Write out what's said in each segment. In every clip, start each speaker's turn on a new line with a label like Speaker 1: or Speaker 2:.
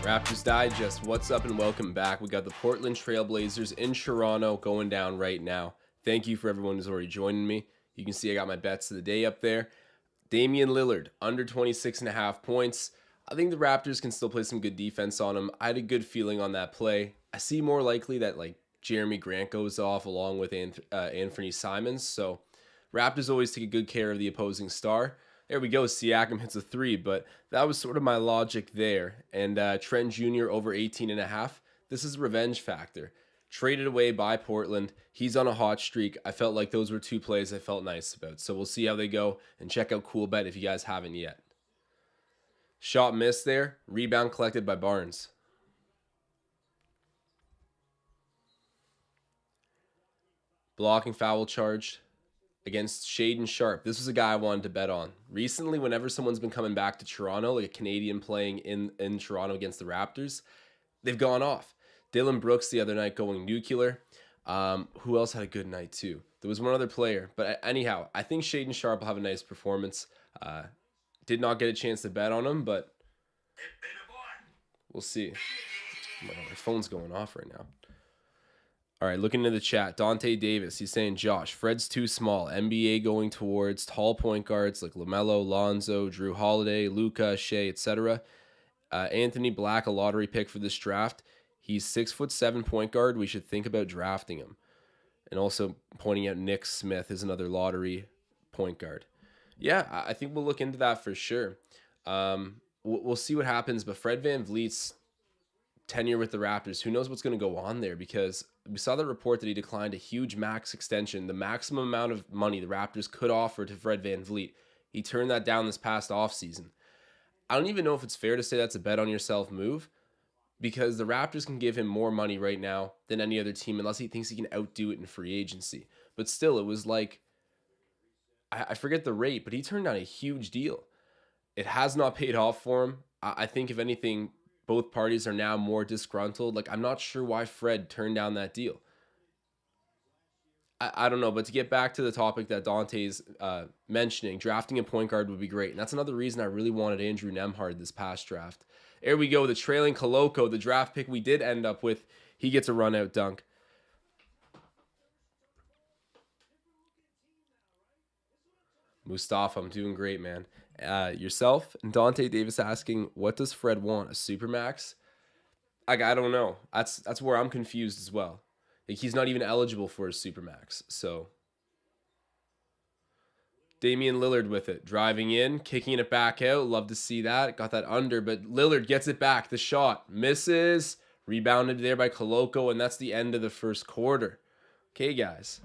Speaker 1: Raptors Digest, what's up and welcome back. We got the Portland Trailblazers in Toronto going down right now. Thank you for everyone who's already joining me. You can see I got my bets of the day up there. Damian Lillard, under 26.5 points. I think the Raptors can still play some good defense on him. I had a good feeling on that play. I see more likely that Jeremy Grant goes off along with Anthony Simons. So Raptors always take a good care of the opposing star. There we go. Siakam hits a three, but that was sort of my logic there. And Trent Jr. over 18.5. This is a revenge factor. Traded away by Portland. He's on a hot streak. I felt like those were two plays I felt nice about. So we'll see how they go and check out Cool Bet if you guys haven't yet. Shot missed there. Rebound collected by Barnes. Blocking foul charged against Shaedon Sharpe. This was a guy I wanted to bet on. Recently, whenever someone's been coming back to Toronto, like a Canadian playing in Toronto against the Raptors, they've gone off. Dylan Brooks the other night going nuclear. Who else had a good night too? There was one other player. But anyhow, I think Shaedon Sharpe will have a nice performance. Did not get a chance to bet on him, but we'll see. My phone's going off right now. All right, looking into the chat, Dante Davis, he's saying, Josh, Fred's too small. NBA going towards tall point guards like LaMelo, Lonzo, Drew Holiday, Luka, Shea, etc. Anthony Black, a lottery pick for this draft. He's 6'7" point guard. We should think about drafting him. And also pointing out Nick Smith is another lottery point guard. Yeah, I think we'll look into that for sure. We'll see what happens, but Fred VanVleet's tenure with the Raptors, who knows what's going to go on there, because we saw the report that he declined a huge max extension, the maximum amount of money the Raptors could offer to Fred VanVleet. He turned that down this past offseason. I don't even know if it's fair to say that's a bet on yourself move, because the Raptors can give him more money right now than any other team unless he thinks he can outdo it in free agency. But still, it was like, I forget the rate, but he turned down a huge deal. It has not paid off for him. I think if anything, both parties are now more disgruntled. Like, I'm not sure why Fred turned down that deal. I don't know, but to get back to the topic that Dante's mentioning, drafting a point guard would be great. And that's another reason I really wanted Andrew Nembhard this past draft. There we go, the trailing Koloko, the draft pick we did end up with. He gets a run-out dunk. Mustafa, I'm doing great, man. Yourself and Dante Davis asking, what does Fred want? A supermax? I don't know. That's where I'm confused as well. Like, he's not even eligible for a supermax. So Damian Lillard with it, driving in, kicking it back out. Love to see that. Got that under, but Lillard gets it back. The shot misses. Rebounded there by Koloko, and that's the end of the first quarter. Okay, guys.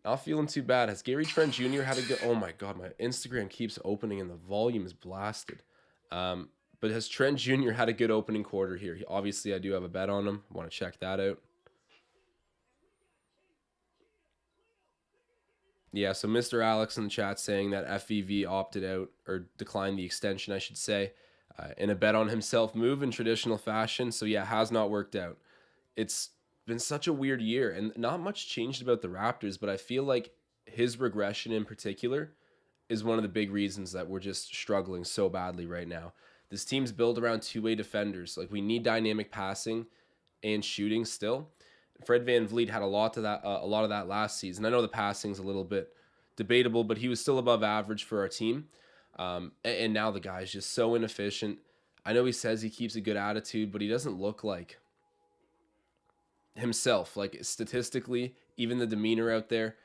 Speaker 1: Not feeling too bad. Has Gary Trent Jr. had a good... Oh, my God. My Instagram keeps opening, and the volume is blasted. But has Trent Jr. had a good opening quarter here? Obviously, I do have a bet on him. Want to check that out. Yeah, so Mr. Alex in the chat saying that FEV opted out, or declined the extension, I should say, in a bet on himself move in traditional fashion. So, yeah, has not worked out. It's been such a weird year, and not much changed about the Raptors, but I feel like his regression in particular is one of the big reasons that we're just struggling so badly right now. This team's built around two-way defenders. Like, we need dynamic passing and shooting still. Fred VanVleet had a lot of that last season. I know the passing's a little bit debatable, but he was still above average for our team. And now the guy's just so inefficient. I know he says he keeps a good attitude, but he doesn't look like himself. Like, statistically, even the demeanor out there.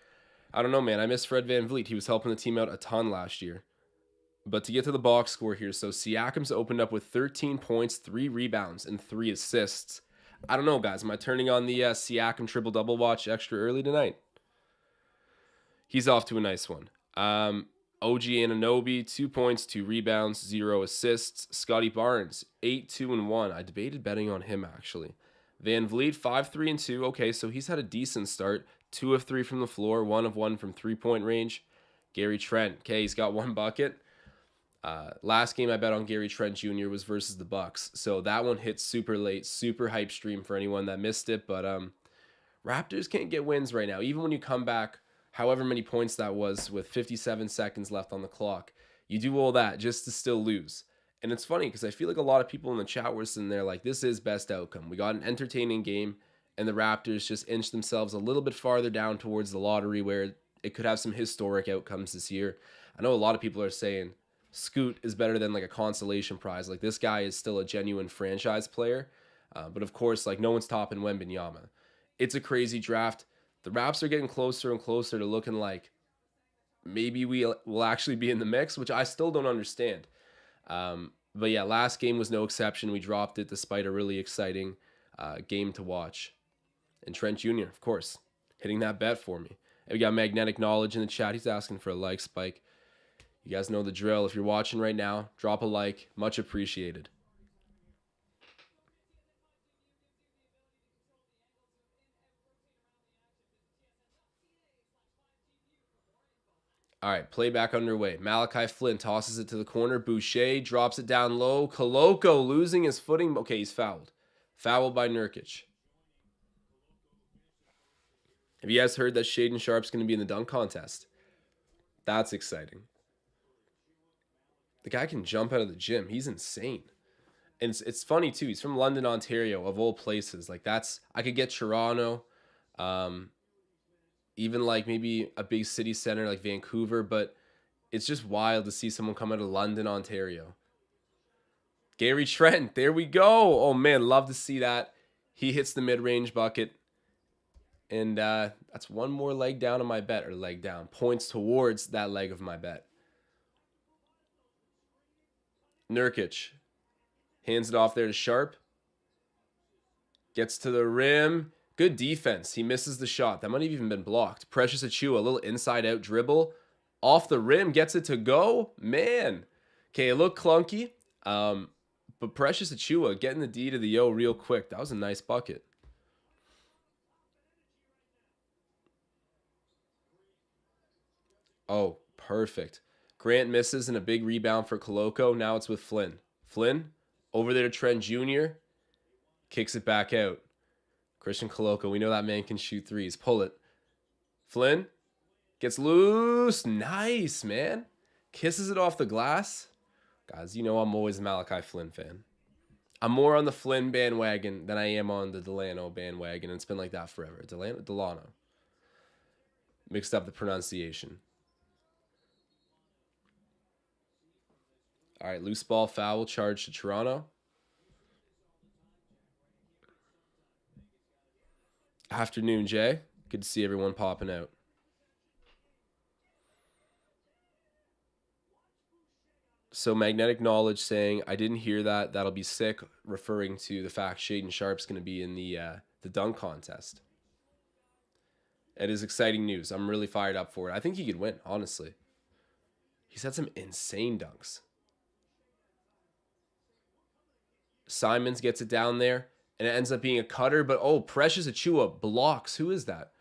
Speaker 1: I don't know, man. I miss Fred VanVleet. He was helping the team out a ton last year. But to get to the box score here, so Siakam's opened up with 13 points, 3 rebounds, and 3 assists. I don't know, guys. Am I turning on the Siakam triple-double watch extra early tonight? He's off to a nice one. OG Anunoby, 2 points, 2 rebounds, 0 assists. Scotty Barnes, 8, 2, and 1. I debated betting on him, actually. VanVleet, 5, 3, and 2. Okay, so he's had a decent start. 2 of 3 from the floor, 1 of 1 from three-point range. Gary Trent, okay, he's got 1 bucket. Last game I bet on Gary Trent Jr. was versus the Bucks, so that one hit super late, super hype stream for anyone that missed it. But Raptors can't get wins right now, even when you come back however many points that was with 57 seconds left on the clock. You do all that just to still lose, And it's funny because I feel like a lot of people in the chat were sitting there like, this is best outcome. We got an entertaining game, and the Raptors just inched themselves a little bit farther down towards the lottery where it could have some historic outcomes this year. I know a lot of people are saying Scoot is better than like a consolation prize. Like, this guy is still a genuine franchise player. But of course, like, no one's topping Wembanyama. It's a crazy draft. The Raps are getting closer and closer to looking like maybe we will actually be in the mix, which I still don't understand. But yeah, last game was no exception. We dropped it despite a really exciting game to watch. And Trent Jr., of course, hitting that bet for me. And we got Magnetic Knowledge in the chat. He's asking for a like spike. You guys know the drill. If you're watching right now, drop a like. Much appreciated. All right, playback underway. Malachi Flynn tosses it to the corner. Boucher drops it down low. Koloko losing his footing. Okay, he's fouled. Fouled by Nurkic. Have you guys heard that Shaden Sharp's going to be in the dunk contest? That's exciting. The guy can jump out of the gym. He's insane. And it's funny, too. He's from London, Ontario, of all places. Like, I could get Toronto. Even like maybe a big city center like Vancouver, but it's just wild to see someone come out of London, Ontario. Gary Trent, there we go. Oh man, love to see that. He hits the mid-range bucket. And that's one more leg down on my bet, or leg down. Points towards that leg of my bet. Nurkic hands it off there to Sharp. Gets to the rim. Good defense. He misses the shot. That might have even been blocked. Precious Achiuwa, a little inside-out dribble. Off the rim, gets it to go. Man. Okay, it looked clunky. But Precious Achiuwa getting the D to the O real quick. That was a nice bucket. Oh, perfect. Grant misses and a big rebound for Koloko. Now it's with Flynn. Flynn, over there to Trent Jr. Kicks it back out. Christian Koloko, we know that man can shoot threes. Pull it. Flynn gets loose. Nice, man. Kisses it off the glass. Guys, you know I'm always a Malachi Flynn fan. I'm more on the Flynn bandwagon than I am on the Delano bandwagon, and it's been like that forever. Delano. Mixed up the pronunciation. All right, loose ball foul charge to Toronto. Afternoon, Jay. Good to see everyone popping out. So Magnetic Knowledge saying, I didn't hear that. That'll be sick, referring to the fact Shaden Sharp's going to be in the dunk contest. It is exciting news. I'm really fired up for it. I think he could win, honestly. He's had some insane dunks. Simons gets it down there. And it ends up being a cutter, but oh, Precious Achiuwa blocks. Who is that?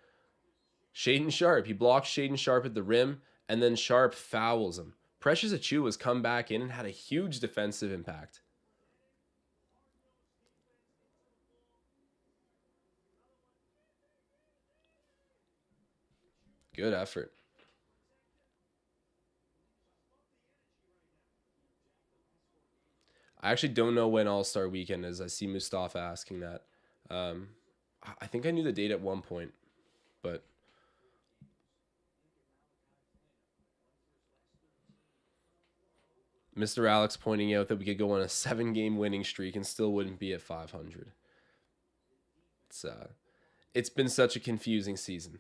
Speaker 1: Shaden Sharp. He blocks Shaden Sharp at the rim, and then Sharp fouls him. Precious Achiuwa's come back in and had a huge defensive impact. Good effort. I actually don't know when All-Star Weekend is. I see Mustafa asking that. I think I knew the date at one point, but Mr. Alex pointing out that we could go on a 7-game winning streak and still wouldn't be at 500. It's been such a confusing season.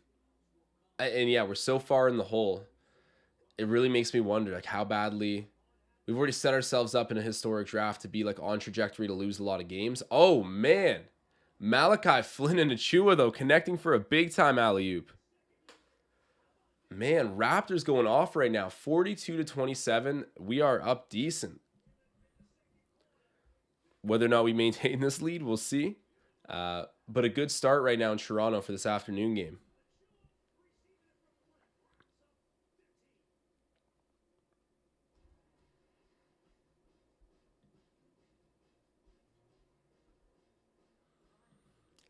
Speaker 1: And yeah, we're so far in the hole. It really makes me wonder like how badly we've already set ourselves up in a historic draft to be like on trajectory to lose a lot of games. Oh man. Malachi Flynn and Achiuwa though connecting for a big time alley-oop. Man, Raptors going off right now. 42-27. We are up decent. Whether or not we maintain this lead, we'll see. But a good start right now in Toronto for this afternoon game.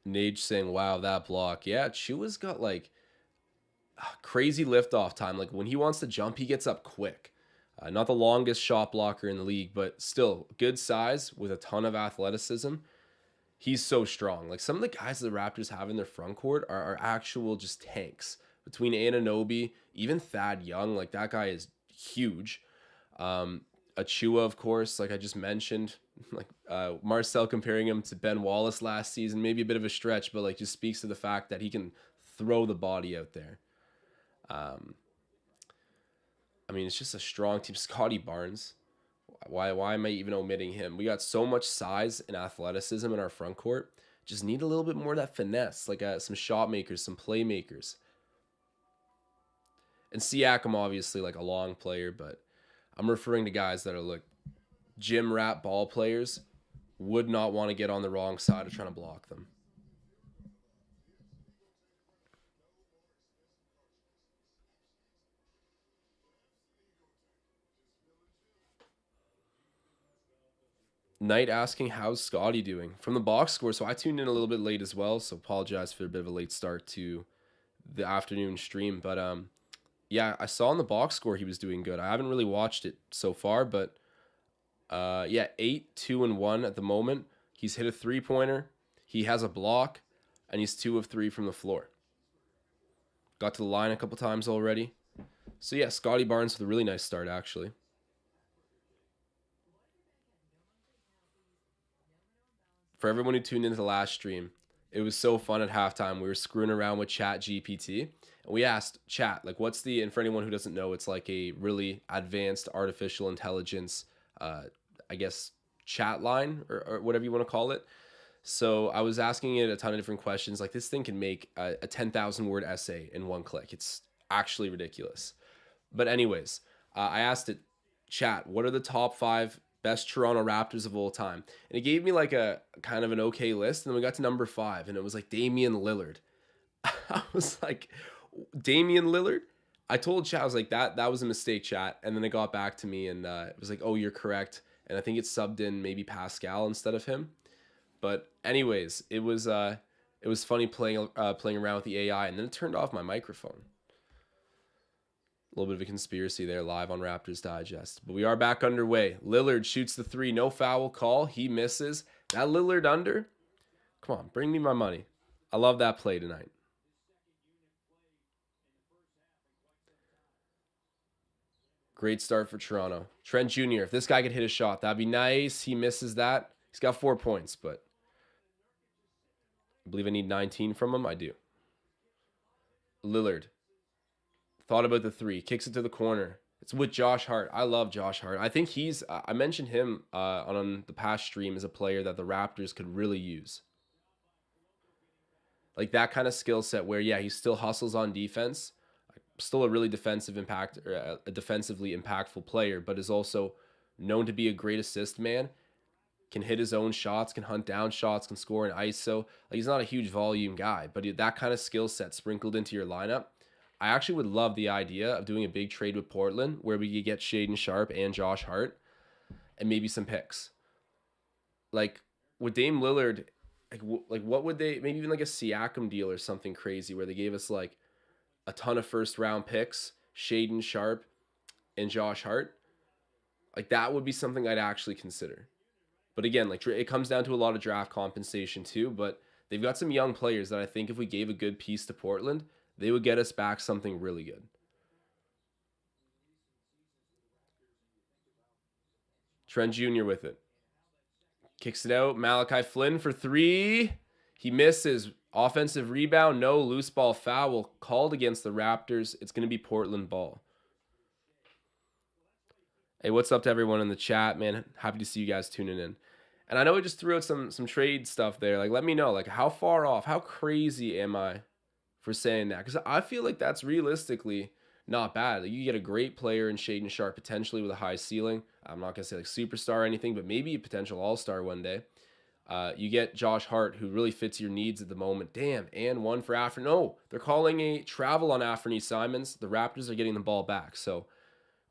Speaker 1: Nage saying, wow, that block. Yeah, Chua's got like crazy liftoff time. Like when he wants to jump, he gets up quick. Not the longest shot blocker in the league, but still good size with a ton of athleticism. He's so strong. Like some of the guys the Raptors have in their front court are actual just tanks. Between Anunoby, even Thad Young, like that guy is huge. Achua, of course, like I just mentioned, like Marcel comparing him to Ben Wallace last season, maybe a bit of a stretch, but like just speaks to the fact that he can throw the body out there. I mean, it's just a strong team. Scotty Barnes. Why am I even omitting him? We got so much size and athleticism in our front court. Just need a little bit more of that finesse, like some shot makers, some playmakers. And Siakam, obviously, like a long player, but I'm referring to guys that are like gym rat ball players, would not want to get on the wrong side of trying to block them. Knight asking, how's Scotty doing? From the box score, so I tuned in a little bit late as well, so apologize for a bit of a late start to the afternoon stream. But yeah, I saw in the box score he was doing good. I haven't really watched it so far, but yeah, 8, 2, and 1 at the moment. He's hit a 3-pointer. He has a block, and he's 2 of 3 from the floor. Got to the line a couple times already. So yeah, Scotty Barnes with a really nice start, actually. For everyone who tuned into the last stream, it was so fun at halftime. We were screwing around with Chat GPT, and we asked Chat, like, what's the, and for anyone who doesn't know, it's like a really advanced artificial intelligence, I guess, chat line or whatever you want to call it. So I was asking it a ton of different questions. Like, this thing can make a 10,000 word essay in one click. It's actually ridiculous. But anyways, I asked it, Chat, what are the top 5 best Toronto Raptors of all time? And it gave me like a kind of an okay list. And then we got to number 5, and it was like Damian Lillard. I was like, Damian Lillard? I told Chat, I was like, that was a mistake, Chat. And then it got back to me, and it was like, oh, you're correct. And I think it subbed in maybe Pascal instead of him. But anyways, it was funny playing around with the AI, and then it turned off my microphone. A little bit of a conspiracy there live on Raptors Digest. But we are back underway. Lillard shoots the 3. No foul call. He misses. That Lillard under. Come on, bring me my money. I love that play tonight. Great start for Toronto. Trent Jr., if this guy could hit a shot, that'd be nice. He misses that. He's got 4 points, but I believe I need 19 from him. I do. Lillard. Thought about the 3. Kicks it to the corner. It's with Josh Hart. I love Josh Hart. I think he's, I mentioned him on the past stream as a player that the Raptors could really use. Like that kind of skill set where, yeah, he still hustles on defense. Still a really defensively impactful player, but is also known to be a great assist man. Can hit his own shots, can hunt down shots, can score an ISO. Like he's not a huge volume guy, but that kind of skill set sprinkled into your lineup. I actually would love the idea of doing a big trade with Portland where we could get Shaedon Sharpe and Josh Hart and maybe some picks. Like with Dame Lillard, like what would they, maybe even like a Siakam deal or something crazy where they gave us like a ton of first round picks, Shaedon Sharpe and Josh Hart. Like that would be something I'd actually consider. But again, like it comes down to a lot of draft compensation too, but they've got some young players that I think if we gave a good piece to Portland, they would get us back something really good. Trent Jr. with it. Kicks it out. Malachi Flynn for 3. He misses. Offensive rebound. No. Loose ball foul called against the Raptors. It's going to be Portland ball. Hey, what's up to everyone in the chat, man? Happy to see you guys tuning in. And I know we just threw out some trade stuff there. Like, let me know, like, how far off, how crazy am I for saying that? Because I feel like that's realistically not bad. Like, you get a great player in Shaedon Sharpe, potentially with a high ceiling. I'm not going to say like superstar or anything, but maybe a potential all-star one day. You get Josh Hart, who really fits your needs at the moment. Damn, and 1 for Afrin. No, they're calling a travel on Afrin Simons. The Raptors are getting the ball back. So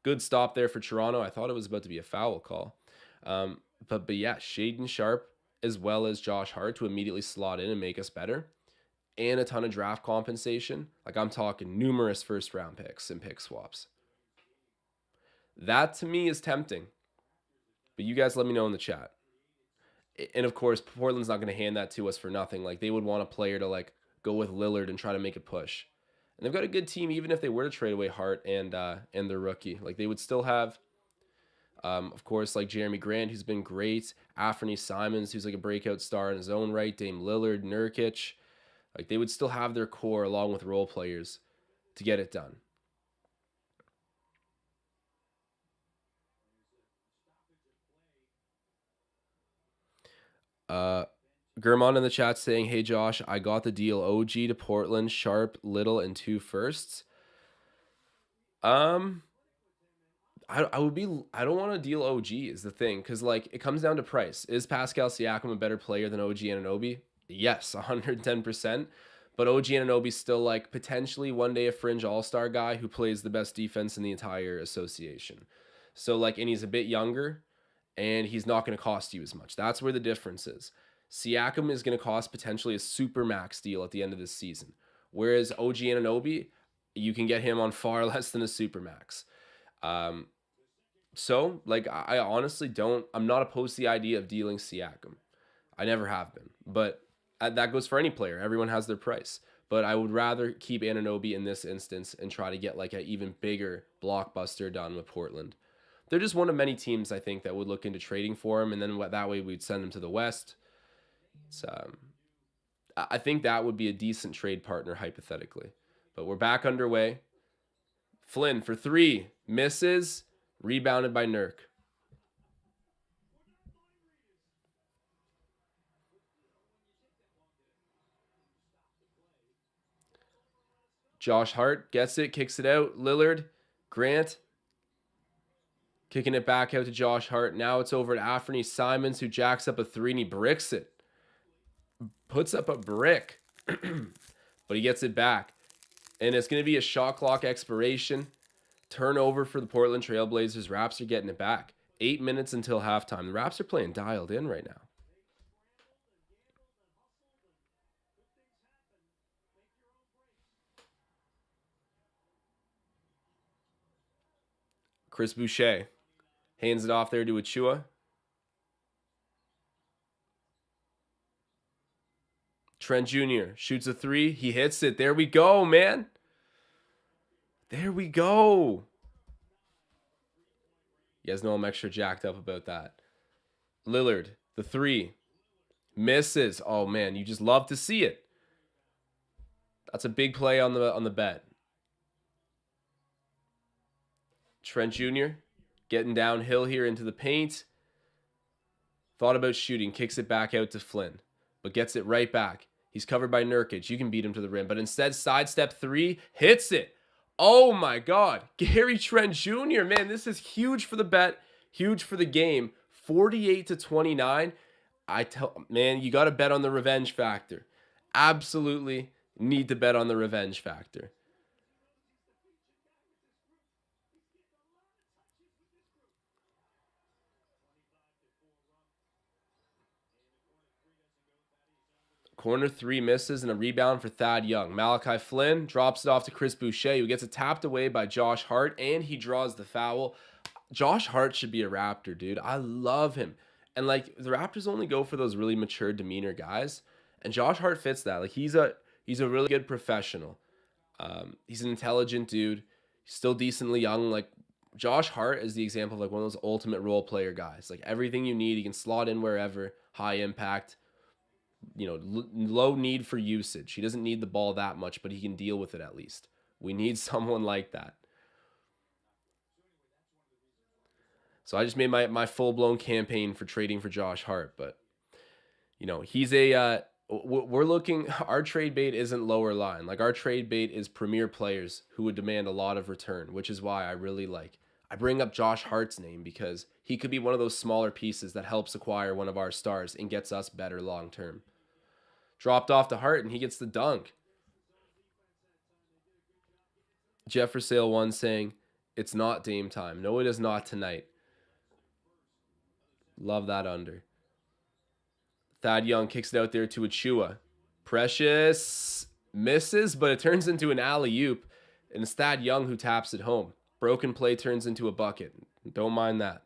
Speaker 1: good stop there for Toronto. I thought it was about to be a foul call. But yeah, Shaedon Sharpe as well as Josh Hart to immediately slot in and make us better. And a ton of draft compensation. Like I'm talking numerous first round picks and pick swaps. That to me is tempting. But you guys let me know in the chat. And of course, Portland's not going to hand that to us for nothing. Like they would want a player to like go with Lillard and try to make a push. And they've got a good team, even if they were to trade away Hart and their rookie. Like they would still have, of course, like Jeremy Grant, who's been great. Anthony Simons, who's like a breakout star in his own right. Dame Lillard, Nurkic. Like they would still have their core along with role players to get it done. Gurman in the chat saying, "Hey Josh, I got the deal. OG to Portland, Sharp, Little, and 2 firsts." I don't want to deal OG is the thing, because like it comes down to price. Is Pascal Siakam a better player than OG Anunoby? Yes, 110%. But OG Anunoby's still like potentially one day a fringe all-star guy who plays the best defense in the entire association. So like, and he's a bit younger, and he's not going to cost you as much. That's where the difference is. Siakam is going to cost potentially a super max deal at the end of this season, whereas OG Anunoby, you can get him on far less than a super max. So like I honestly don't. I'm not opposed to the idea of dealing Siakam. I never have been, but that goes for any player. Everyone has their price. But I would rather keep Anunoby in this instance and try to get like an even bigger blockbuster done with Portland. They're just one of many teams I think that would look into trading for him, and then that way we'd send him to the West. So I think that would be a decent trade partner hypothetically. But we're back underway. Flynn for 3, misses, rebounded by Nurk. Josh Hart gets it, kicks it out. Lillard, Grant, kicking it back out to Josh Hart. Now it's over to Anthony Simons, who jacks up a 3 and he bricks it. Puts up a brick, but he gets it back. And it's going to be a shot clock expiration. Turnover for the Portland Trailblazers. Raps are getting it back. 8 minutes until halftime. The Raps are playing dialed in right now. Chris Boucher hands it off there to Achua. Trent Jr. shoots a 3. He hits it. There we go, man. There we go. You guys know I'm extra jacked up about that. Lillard, the 3. Misses. Oh, man, you just love to see it. That's a big play on the bet. Trent Jr. getting downhill here into the paint. Thought about shooting. Kicks it back out to Flynn, but gets it right back. He's covered by Nurkic. You can beat him to the rim, but instead sidestep 3, hits it. Oh my God. Gary Trent Jr., man, this is huge for the bet, huge for the game. 48-29. Man, you got to bet on the revenge factor. Absolutely need to bet on the revenge factor. Corner 3 misses and a rebound for Thad Young. Malachi Flynn drops it off to Chris Boucher, who gets it tapped away by Josh Hart, and he draws the foul. Josh Hart should be a Raptor, dude. I love him. And like the Raptors only go for those really mature demeanor guys, and Josh Hart fits that. Like he's a really good professional. He's an intelligent dude. He's still decently young. Like Josh Hart is the example of like one of those ultimate role player guys. Like everything you need, he can slot in wherever, high impact. Low need for usage. He doesn't need the ball that much, but he can deal with it at least. We need someone like that. So I just made my full-blown campaign for trading for Josh Hart, but he's we're looking, our trade bait isn't lower line. Like our trade bait is premier players who would demand a lot of return, which is why I bring up Josh Hart's name, because he could be one of those smaller pieces that helps acquire one of our stars and gets us better long term. Dropped off to Hart, and he gets the dunk. Jeff for Sale 1 saying, it's not Dame time. No, it is not tonight. Love that under. Thad Young kicks it out there to Achua. Precious misses, but it turns into an alley-oop, and it's Thad Young who taps it home. Broken play turns into a bucket. Don't mind that.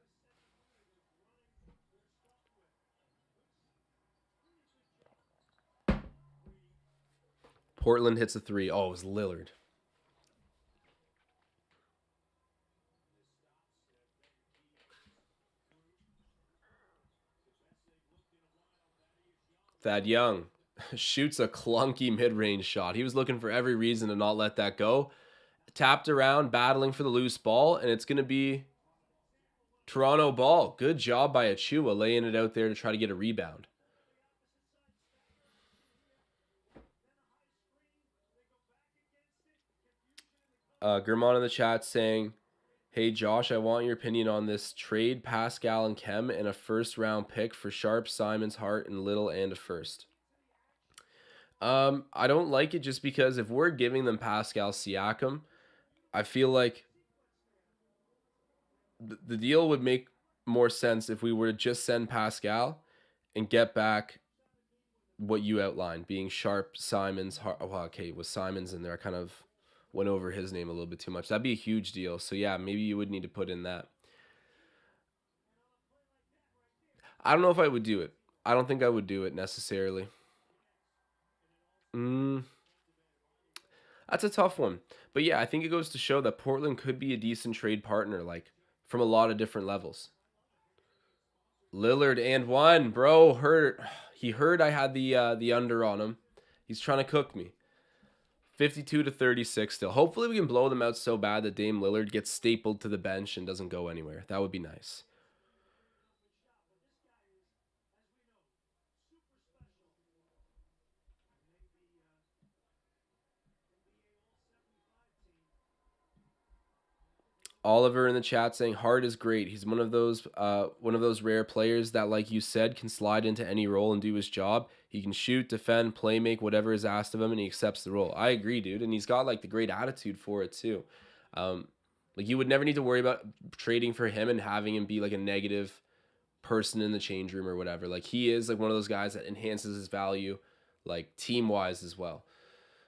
Speaker 1: Portland hits a three. Oh, it was Lillard. Thad Young shoots a clunky mid-range shot. He was looking for every reason to not let that go. Tapped around, battling for the loose ball, and it's going to be Toronto ball. Good job by Achua laying it out there to try to get a rebound. Germon in the chat saying, "Hey Josh, I want your opinion on this trade: Pascal and Kem and a first-round pick for Sharp, Simons, Hart, and Little, and a first." I don't like it just because if we're giving them Pascal Siakam, I feel like the deal would make more sense if we were to just send Pascal and get back what you outlined, being Sharp, Simons. Well, okay, with Simons in there, I kind of went over his name a little bit too much. That'd be a huge deal. So yeah, maybe you would need to put in that. I don't know if I would do it. I don't think I would do it necessarily. Mm, that's a tough one. But yeah, I think it goes to show that Portland could be a decent trade partner, like from a lot of different levels. Lillard and one, bro. He heard I had the under on him. He's trying to cook me. 52 to 36 still. Hopefully we can blow them out so bad that Dame Lillard gets stapled to the bench and doesn't go anywhere. That would be nice. Oliver in the chat saying Hart is great. He's one of those rare players that, like you said, can slide into any role and do his job. He can shoot, defend, play make, whatever is asked of him, and he accepts the role. I agree, dude, and he's got like the great attitude for it too. Um, like you would never need to worry about trading for him and having him be like a negative person in the change room or whatever. Like he is like one of those guys that enhances his value, like team wise as well.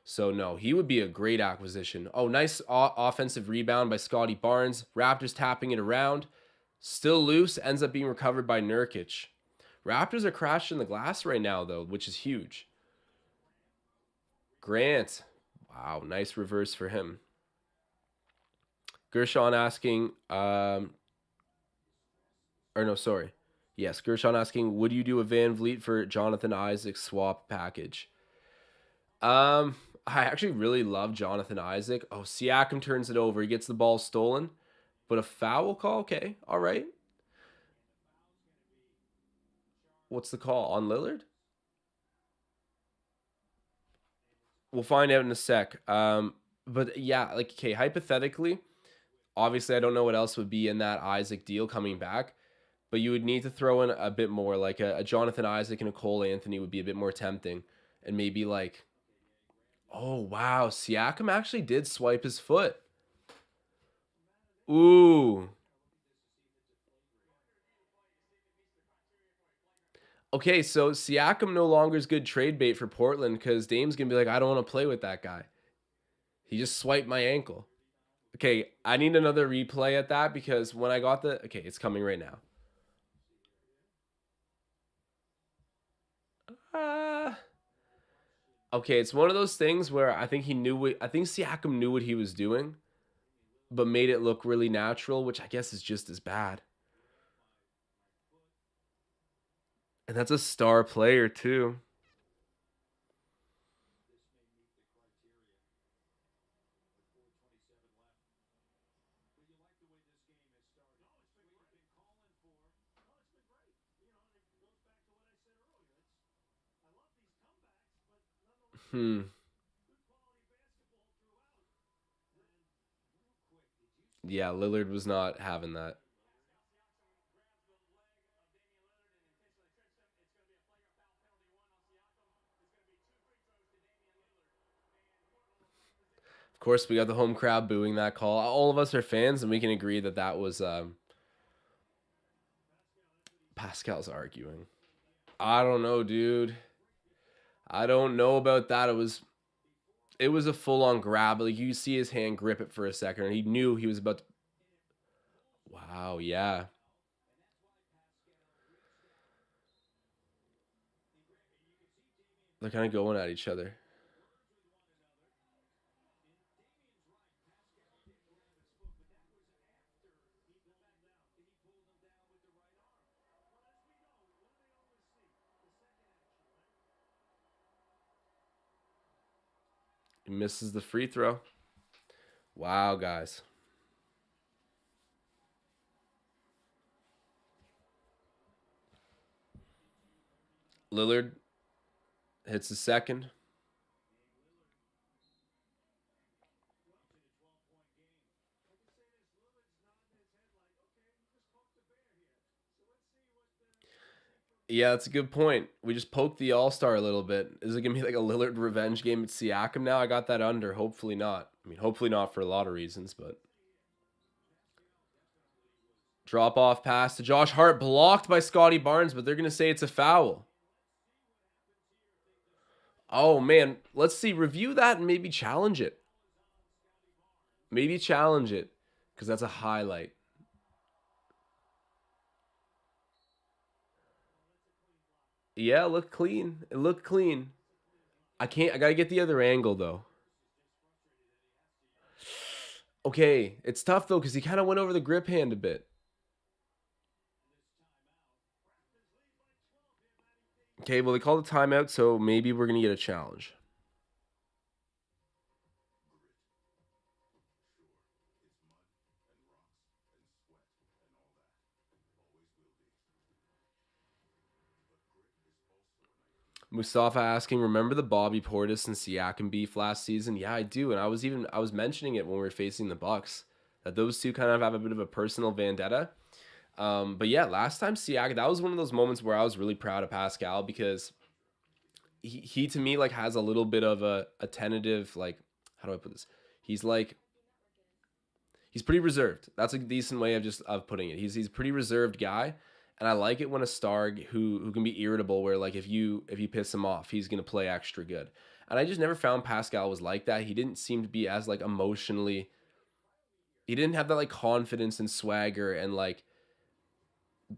Speaker 1: So no, he would be a great acquisition. Oh, nice offensive rebound by Scotty Barnes. Raptors tapping it around. Still loose, ends up being recovered by Nurkic. Raptors are crashing the glass right now though, which is huge. Grant. Wow, nice reverse for him. Gershon asking, or no, sorry. Yes, Gershon asking, would you do a Van Vliet for Jonathan Isaac swap package? I actually really love Jonathan Isaac. Oh, Siakam turns it over. He gets the ball stolen, but a foul call. Okay, all right. What's the call on Lillard? We'll find out in a sec. But yeah, like okay, hypothetically, obviously I don't know what else would be in that Isaac deal coming back, but you would need to throw in a bit more, like a Jonathan Isaac and a Cole Anthony would be a bit more tempting, and maybe like, oh wow, Siakam actually did swipe his foot. Ooh. Okay, so Siakam no longer is good trade bait for Portland because Dame's gonna be like, I don't want to play with that guy. He just swiped my ankle. Okay, I need another replay at that because when I got the okay, it's coming right now. Uh, okay, it's one of those things where I think I think Siakam knew what he was doing, but made it look really natural, which I guess is just as bad. And that's a star player too. Hmm. Yeah, Lillard was not having that. Of course, we got the home crowd booing that call. All of us are fans, and we can agree that that was Pascal's arguing. I don't know, dude. I don't know about that. It was a full on grab. Like you see his hand grip it for a second, and he knew he was about to. Wow, yeah. They're kind of going at each other. He misses the free throw. Wow, guys. Lillard hits the second. Yeah, that's a good point. We just poked the All Star a little bit. Is it gonna be like a Lillard revenge game at Siakam now? I got that under. Hopefully not. I mean, hopefully not for a lot of reasons, but drop off pass to Josh Hart, blocked by Scotty Barnes, but they're gonna say it's a foul. Oh man, let's see. Review that and maybe challenge it. Maybe challenge it because that's a highlight. Yeah, look clean. It looked clean. I can't. I gotta get the other angle though. Okay, it's tough though because he kind of went over the grip hand a bit. Okay, well they called a timeout, so maybe we're gonna get a challenge. Mustafa asking, remember the Bobby Portis and Siakam beef last season? Yeah, I do, and I was mentioning it when we were facing the Bucks that those two kind of have a bit of a personal vendetta. But yeah, last time Siakam, that was one of those moments where I was really proud of Pascal because he to me like has a little bit of a tentative like how do I put this? He's like he's pretty reserved. That's a decent way of just of putting it. He's a pretty reserved guy, and I like it when a star who can be irritable, where like if you piss him off, he's gonna play extra good. And I just never found Pascal was like that. He didn't seem to be as like emotionally. He didn't have that like confidence and swagger and like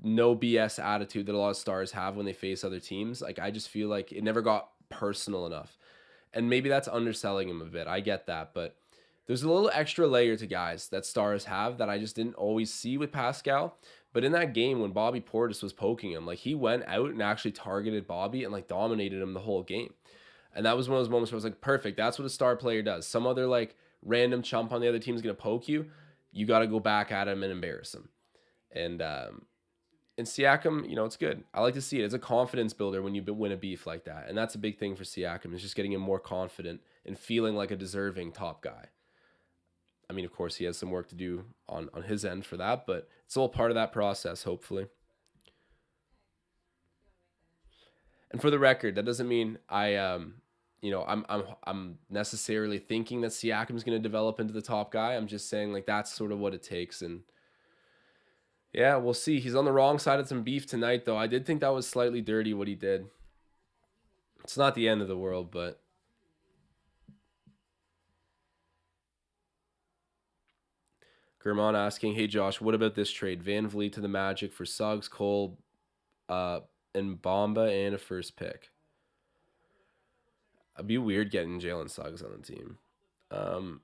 Speaker 1: no BS attitude that a lot of stars have when they face other teams. Like I just feel like it never got personal enough. And maybe that's underselling him a bit. I get that, but there's a little extra layer to guys that stars have that I just didn't always see with Pascal. But in that game when Bobby Portis was poking him, like he went out and actually targeted Bobby and like dominated him the whole game. And that was one of those moments where I was like, perfect. That's what a star player does. Some other like random chump on the other team is gonna poke you. You got to go back at him and embarrass him. And and Siakam, you know, it's good. I like to see it. It's a confidence builder when you win a beef like that. And that's a big thing for Siakam is just getting him more confident and feeling like a deserving top guy. I mean, of course, he has some work to do on his end for that, but it's all part of that process, hopefully. And for the record, that doesn't mean you know, I'm necessarily thinking that Siakam's going to develop into the top guy. I'm just saying like that's sort of what it takes. And yeah, we'll see. He's on the wrong side of some beef tonight, though. I did think that was slightly dirty what he did. It's not the end of the world, but Gurman asking, "Hey Josh, what about this trade? Van Vliet to the Magic for Suggs, Cole, uh, and Bomba and a first pick. It'd be weird getting Jalen Suggs on the team. Um,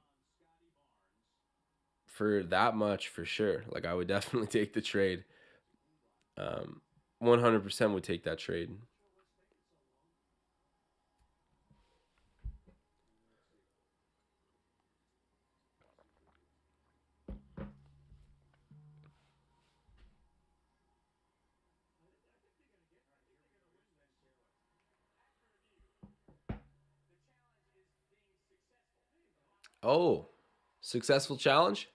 Speaker 1: for that much, for sure. Like I would definitely take the trade. 100% would take that trade. Oh, successful challenge.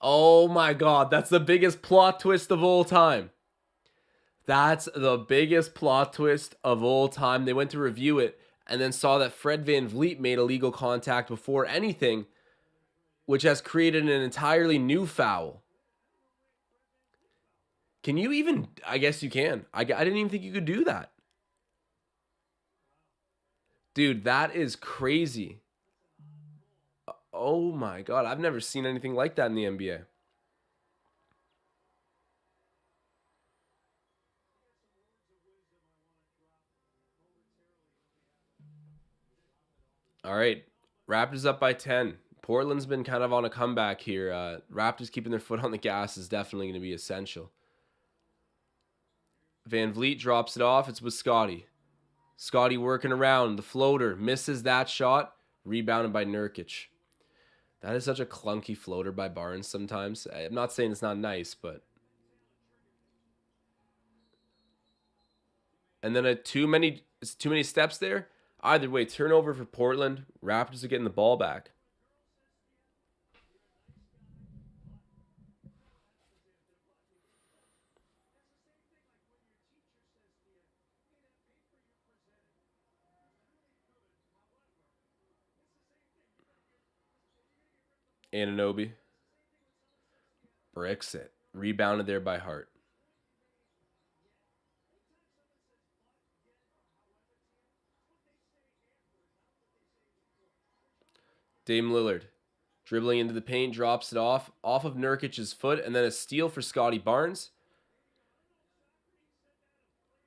Speaker 1: Oh my God, that's the biggest plot twist of all time. That's the biggest plot twist of all time. They went to review it and then saw that Fred Van Vliet made illegal contact before anything, which has created an entirely new foul. Can you even? I guess you can. I didn't even think you could do that. Dude, that is crazy. Oh my God. I've never seen anything like that in the NBA. All right. Raptors up by 10. Portland's been kind of on a comeback here. Raptors keeping their foot on the gas is definitely going to be essential. Van Vliet drops it off. It's with Scotty. Scotty working around. The floater misses that shot. Rebounded by Nurkic. That is such a clunky floater by Barnes sometimes. I'm not saying it's not nice, but... And then too many steps there. Either way, turnover for Portland. Raptors are getting the ball back. Anunoby bricks it. Rebounded there by Hart. Dame Lillard dribbling into the paint, drops it off of Nurkic's foot, and then a steal for Scotty Barnes.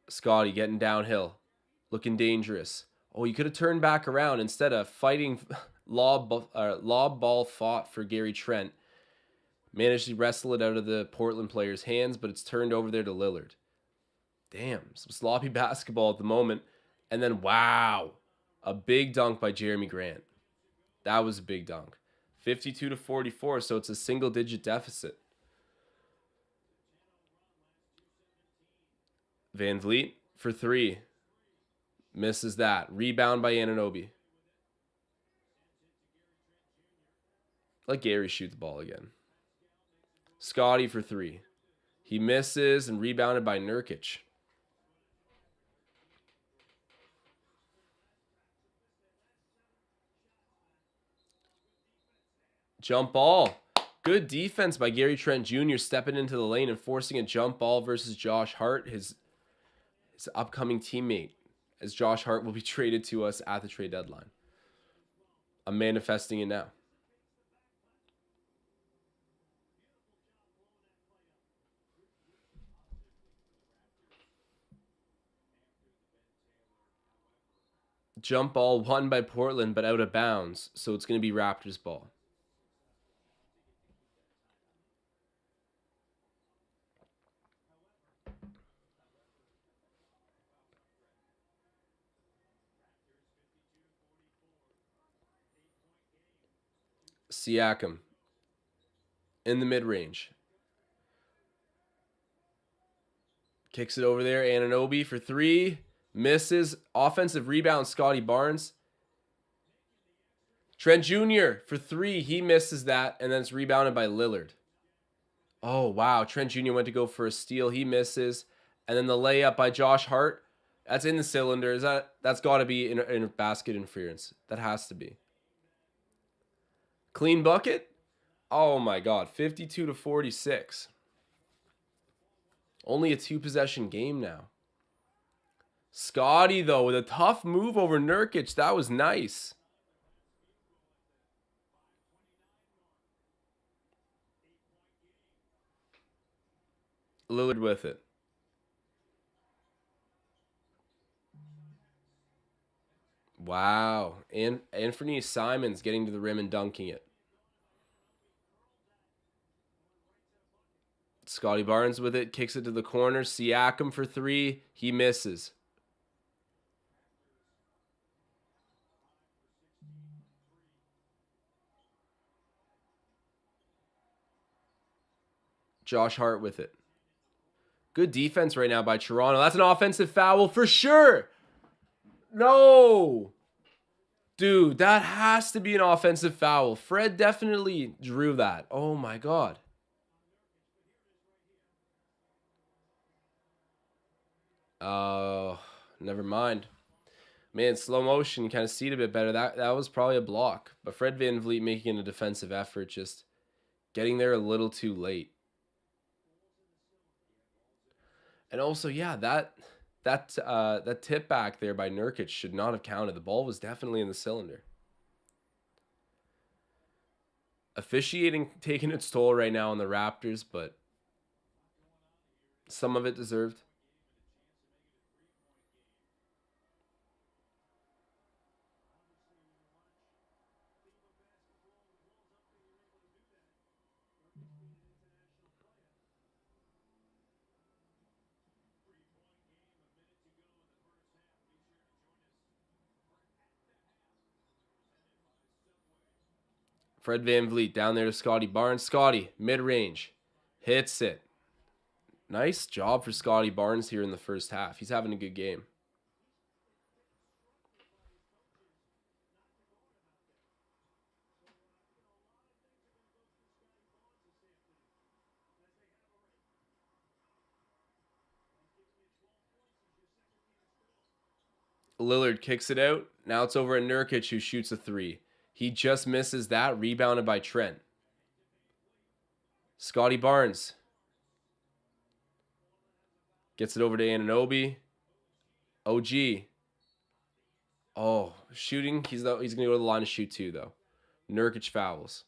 Speaker 1: Scotty getting downhill, looking dangerous. Oh, you could have turned back around instead of fighting lob ball fought for Gary Trent. Managed to wrestle it out of the Portland player's hands, but it's turned over there to Lillard. Damn, some sloppy basketball at the moment. And then, wow, a big dunk by Jeremy Grant. That was a big dunk. 52-44, so it's a single-digit deficit. Van Vliet for three. Misses that. Rebound by Anunoby. Let Gary shoot the ball again. Scotty for three. He misses and rebounded by Nurkic. Jump ball. Good defense by Gary Trent Jr. stepping into the lane and forcing a jump ball versus Josh Hart, his upcoming teammate, as Josh Hart will be traded to us at the trade deadline. I'm manifesting it now. Jump ball won by Portland, but out of bounds, so it's going to be Raptors ball. Siakam in the mid-range. Kicks it over there. Anunoby for three. Misses. Offensive rebound, Scotty Barnes. Trent Jr. for three. He misses that, and then it's rebounded by Lillard. Oh, wow. Trent Jr. went to go for a steal. He misses. And then the layup by Josh Hart. That's in the cylinder. That's got to be in basket interference. That has to be. Clean bucket? Oh, my God. 52-46. Only a two-possession game now. Scotty, though, with a tough move over Nurkic. That was nice. Lillard with it. Wow. And Anthony Simons getting to the rim and dunking it. Scotty Barnes with it. Kicks it to the corner. Siakam for three. He misses. Josh Hart with it. Good defense right now by Toronto. That's an offensive foul for sure. No. Dude, that has to be an offensive foul. Fred definitely drew that. Oh my God. Oh, never mind. Man, slow motion, kind of see it a bit better. That was probably a block. But Fred VanVleet making a defensive effort, just getting there a little too late. And also, yeah, That tip back there by Nurkic should not have counted. The ball was definitely in the cylinder. Officiating taking its toll right now on the Raptors, but some of it deserved. Fred VanVleet down there to Scotty Barnes. Scotty, mid-range. Hits it. Nice job for Scotty Barnes here in the first half. He's having a good game. Lillard kicks it out. Now it's over at Nurkic, who shoots a three. He just misses that. Rebounded by Trent. Scotty Barnes gets it over to Anunoby. OG. Oh, shooting. He's going to go to the line to shoot two, though. Nurkic fouls.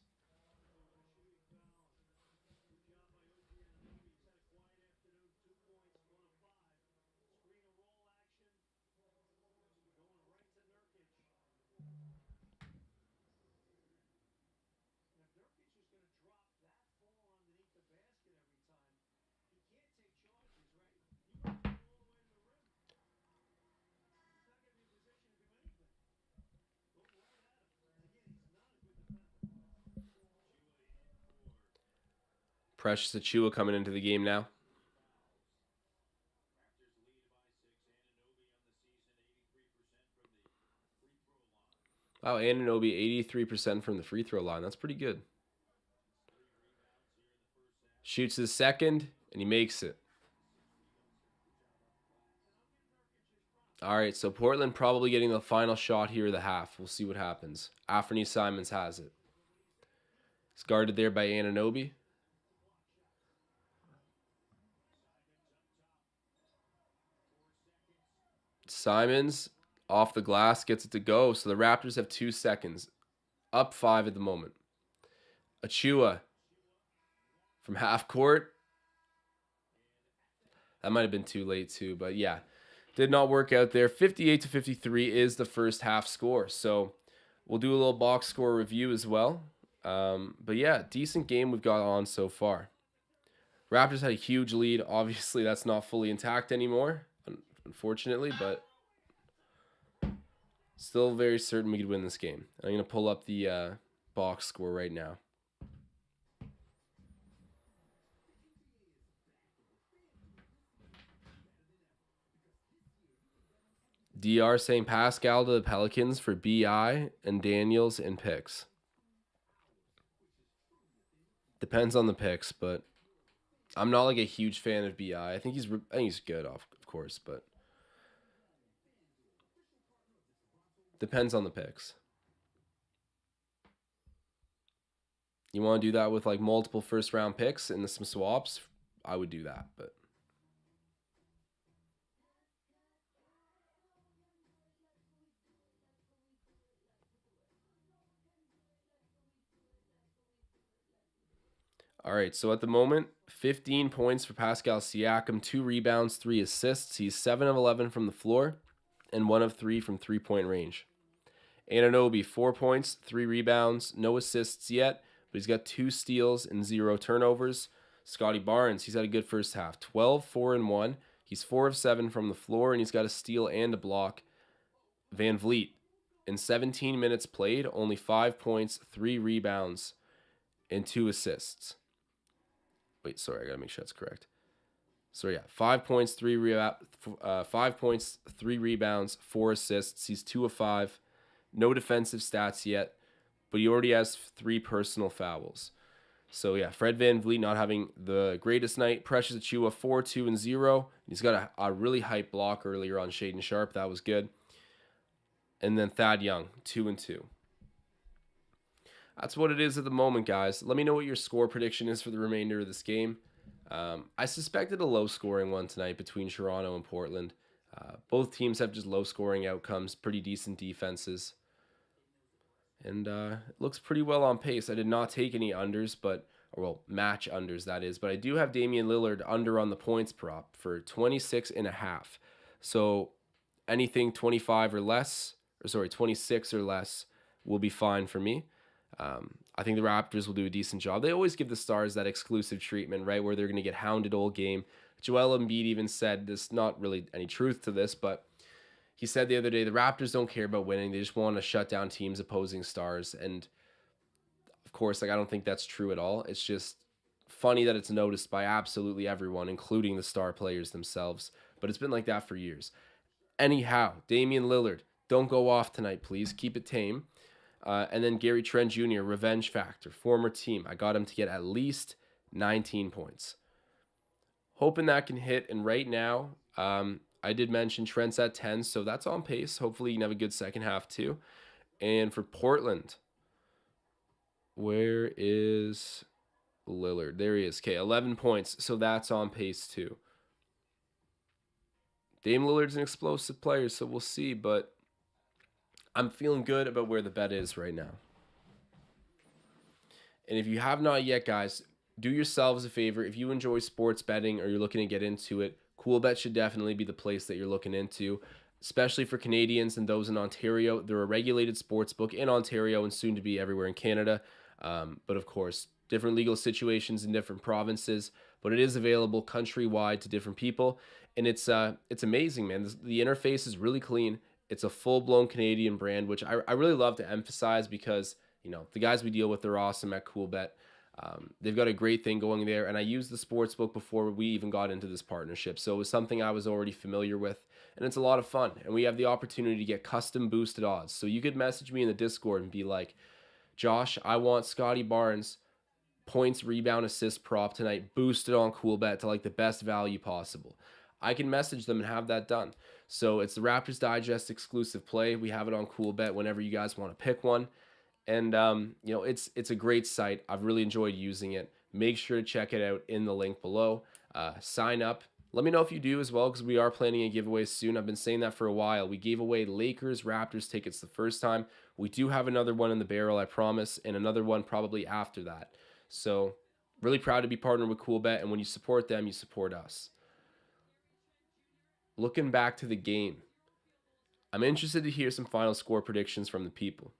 Speaker 1: Precious Achiuwa coming into the game now. Wow, Anunoby 83% from the free throw line. That's pretty good. Shoots his second, and he makes it. All right, so Portland probably getting the final shot here of the half. We'll see what happens. Anthony Simons has it. He's guarded there by Anunoby. Simons off the glass gets it to go. So the Raptors have 2 seconds. Up 5 at the moment. Achiuwa from half court. That might have been too late too, but yeah. Did not work out there. 58-53 is the first half score. So we'll do a little box score review as well. But yeah, decent game we've got on so far. Raptors had a huge lead. Obviously, that's not fully intact anymore, unfortunately, but still very certain we could win this game. I'm going to pull up the box score right now. DR saying Pascal to the Pelicans for BI and Daniels and picks. Depends on the picks, but I'm not like a huge fan of BI. I think he's good, of course, but depends on the picks. You want to do that with like multiple first round picks and some swaps? I would do that, but all right, so at the moment, 15 points for Pascal Siakam, 2 rebounds, 3 assists. He's 7 of 11 from the floor and 1 of 3 from three-point range. Anunoby, 4 points, 3 rebounds, no assists yet, but he's got 2 steals and 0 turnovers. Scotty Barnes, he's had a good first half, 12, 4, and 1. He's 4 of 7 from the floor, and he's got a steal and a block. VanVleet, in 17 minutes played, only 5 points, 3 rebounds, and 2 assists. Wait, sorry, I gotta make sure that's correct. So yeah, 5 points, 3 rebounds, 4 assists. He's 2 of 5. No defensive stats yet, but he already has 3 personal fouls. So yeah, Fred VanVleet not having the greatest night. Precious Achiuwa 4, 2, and 0. He's got a really hype block earlier on Shaedon Sharpe. That was good. And then Thad Young 2 and 2. That's what it is at the moment, guys. Let me know what your score prediction is for the remainder of this game. I suspected a low-scoring one tonight between Toronto and Portland. Both teams have just low scoring outcomes, pretty decent defenses. And it looks pretty well on pace. I did not take any unders, but, or well, match unders, that is. But I do have Damian Lillard under on the points prop for 26.5. So anything 25 or less, or sorry, 26 or less will be fine for me. I think the Raptors will do a decent job. They always give the Stars that exclusive treatment, right, where they're going to get hounded all game. Joel Embiid even said, there's not really any truth to this, but he said the other day the Raptors don't care about winning. They just want to shut down teams opposing Stars. And of course, like, I don't think that's true at all. It's just funny that it's noticed by absolutely everyone, including the star players themselves. But it's been like that for years. Anyhow, Damian Lillard, don't go off tonight, please. Keep it tame. And then Gary Trent Jr., revenge factor, former team. I got him to get at least 19 points. Hoping that can hit. And right now, I did mention Trent's at 10, so that's on pace. Hopefully you can have a good second half too. And for Portland, where is Lillard? There he is. Okay, 11 points, so that's on pace too. Dame Lillard's an explosive player, so we'll see, but I'm feeling good about where the bet is right now. And if you have not yet, guys, do yourselves a favor. If you enjoy sports betting or you're looking to get into it, CoolBet should definitely be the place that you're looking into, especially for Canadians and those in Ontario. They're a regulated sports book in Ontario and soon to be everywhere in Canada. But of course, different legal situations in different provinces, but it is available countrywide to different people. And it's amazing, man. The interface is really clean. It's a full-blown Canadian brand, which I really love to emphasize because, you know, the guys we deal with, they're awesome at CoolBet. They've got a great thing going there, and I used the sportsbook before we even got into this partnership, so it was something I was already familiar with, and it's a lot of fun, and we have the opportunity to get custom boosted odds. So you could message me in the Discord and be like, Josh, I want Scotty Barnes points, rebound, assist prop tonight boosted on CoolBet to like the best value possible. I can message them and have that done. So it's the Raptors Digest exclusive play. We have it on CoolBet whenever you guys want to pick one. And you know, it's a great site. I've really enjoyed using it. Make sure to check it out in the link below. Sign up. Let me know if you do as well, because we are planning a giveaway soon. I've been saying that for a while. We gave away Lakers Raptors tickets the first time. We do have another one in the barrel, I promise, and another one probably after that. So really proud to be partnered with CoolBet, and when you support them, you support us. Looking back to the game, I'm interested to hear some final score predictions from the people.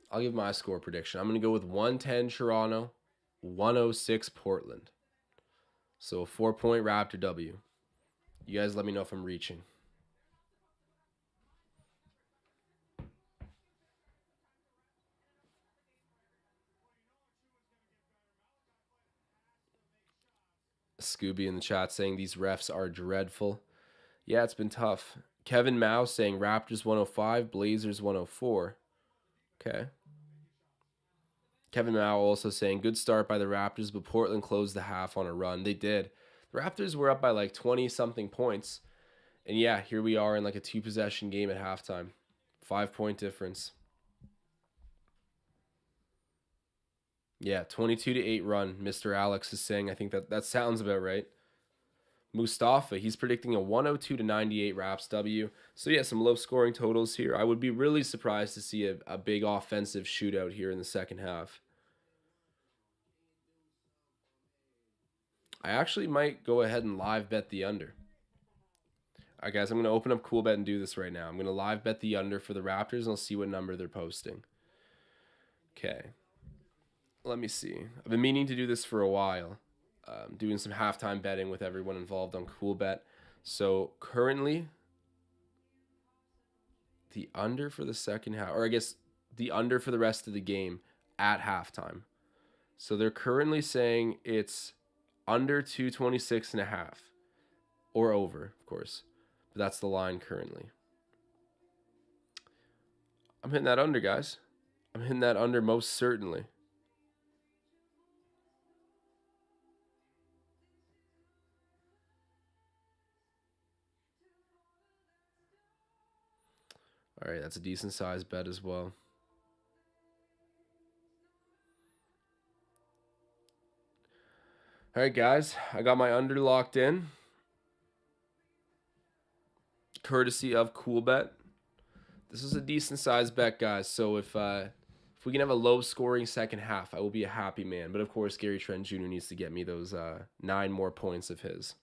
Speaker 1: I'll give my score prediction. I'm going to go with 110 Toronto, 106 Portland. So a 4-point Raptor W. You guys let me know if I'm reaching. Scooby in the chat saying these refs are dreadful. Yeah, it's been tough. Kevin Mao saying Raptors 105, Blazers 104. Okay. Kevin Mao also saying good start by the Raptors, but Portland closed the half on a run. They did. The Raptors were up by like 20-something points. And yeah, here we are in like a 2-possession game at halftime. 5-point difference. Yeah, 22-8 run, Mr. Alex is saying. I think that sounds about right. Mustafa, he's predicting a 102-98 Raps W. So yeah, some low scoring totals here. I would be really surprised to see a big offensive shootout here in the second half. I actually might go ahead and live bet the under. All right, guys, I'm going to open up CoolBet and do this right now. I'm going to live bet the under for the Raptors, and I'll see what number they're posting. Okay. Let me see. I've been meaning to do this for a while. Doing some halftime betting with everyone involved on CoolBet. So currently, the under for the second half, or I guess the under for the rest of the game at halftime. So they're currently saying it's under 226.5 or over, of course. But that's the line currently. I'm hitting that under, guys. I'm hitting that under most certainly. All right, that's a decent sized bet as well. All right, guys, I got my under locked in, courtesy of CoolBet. This is a decent sized bet, guys. So if we can have a low scoring second half, I will be a happy man. But of course, Gary Trent Jr. needs to get me those 9 more points of his.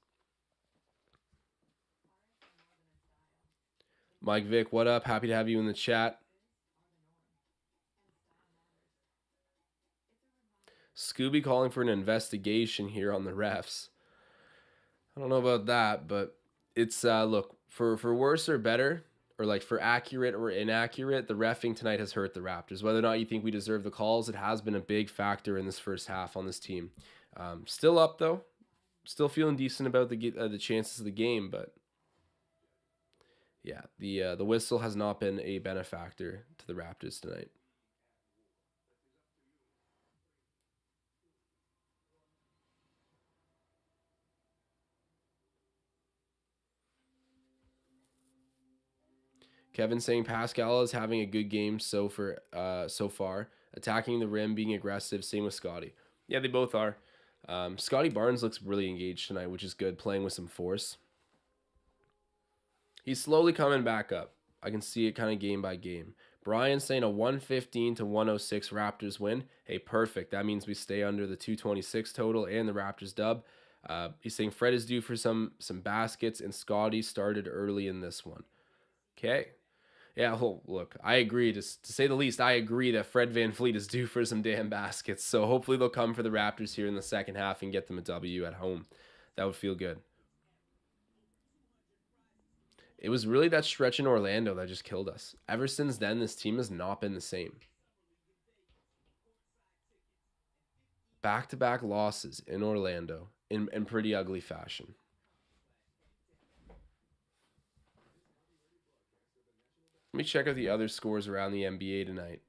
Speaker 1: Mike Vick, what up? Happy to have you in the chat. Scooby calling for an investigation here on the refs. I don't know about that, but it's look, for worse or better, or like for accurate or inaccurate, the reffing tonight has hurt the Raptors. Whether or not you think we deserve the calls, it has been a big factor in this first half on this team. Still up though, still feeling decent about the chances of the game, but yeah, the whistle has not been a benefactor to the Raptors tonight. Kevin saying Pascal is having a good game so far, attacking the rim, being aggressive. Same with Scotty. Yeah, they both are. Scotty Barnes looks really engaged tonight, which is good, playing with some force. He's slowly coming back up. I can see it kind of game by game. Brian saying a 115 to 106 Raptors win. Hey, perfect. That means we stay under the 226 total and the Raptors dub. He's saying Fred is due for some baskets, and Scotty started early in this one. Okay. Yeah, well, look, I agree. To say the least, I agree that Fred VanVleet is due for some damn baskets. So hopefully they'll come for the Raptors here in the second half and get them a W at home. That would feel good. It was really that stretch in Orlando that just killed us. Ever since then, this team has not been the same. Back-to-back losses in Orlando in pretty ugly fashion. Let me check out the other scores around the NBA tonight.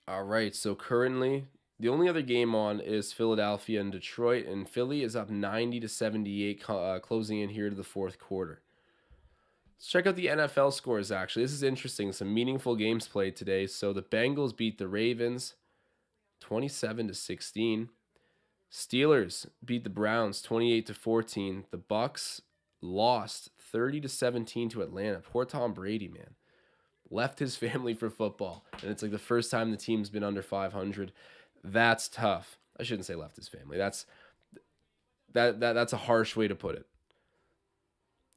Speaker 1: All right, so currently the only other game on is Philadelphia and Detroit, and Philly is up 90 to 78, closing in here to the fourth quarter. Let's check out the NFL scores. Actually, this is interesting. Some meaningful games played today. So the Bengals beat the Ravens 27 to 16. Steelers beat the Browns 28 to 14. The Bucks lost 30 to 17 to Atlanta. Poor Tom Brady, man. Left his family for football, and it's like the first time the team's been under 500. That's tough. I shouldn't say left his family. That's a harsh way to put it.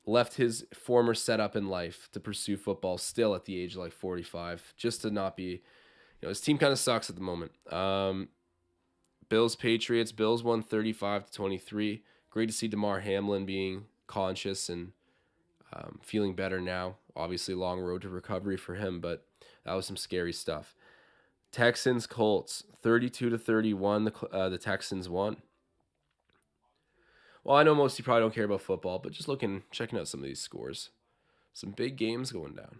Speaker 1: Left his former setup in life to pursue football still at the age of like 45, just to not be, his team kind of sucks at the moment. Bills Patriots. Bills won 35 to 23. Great to see DeMar Hamlin being conscious and feeling better now. Obviously, long road to recovery for him, but that was some scary stuff. Texans Colts 32 to 31. The Texans won. Well, I know most of you probably don't care about football, but just checking out some of these scores. Some big games going down.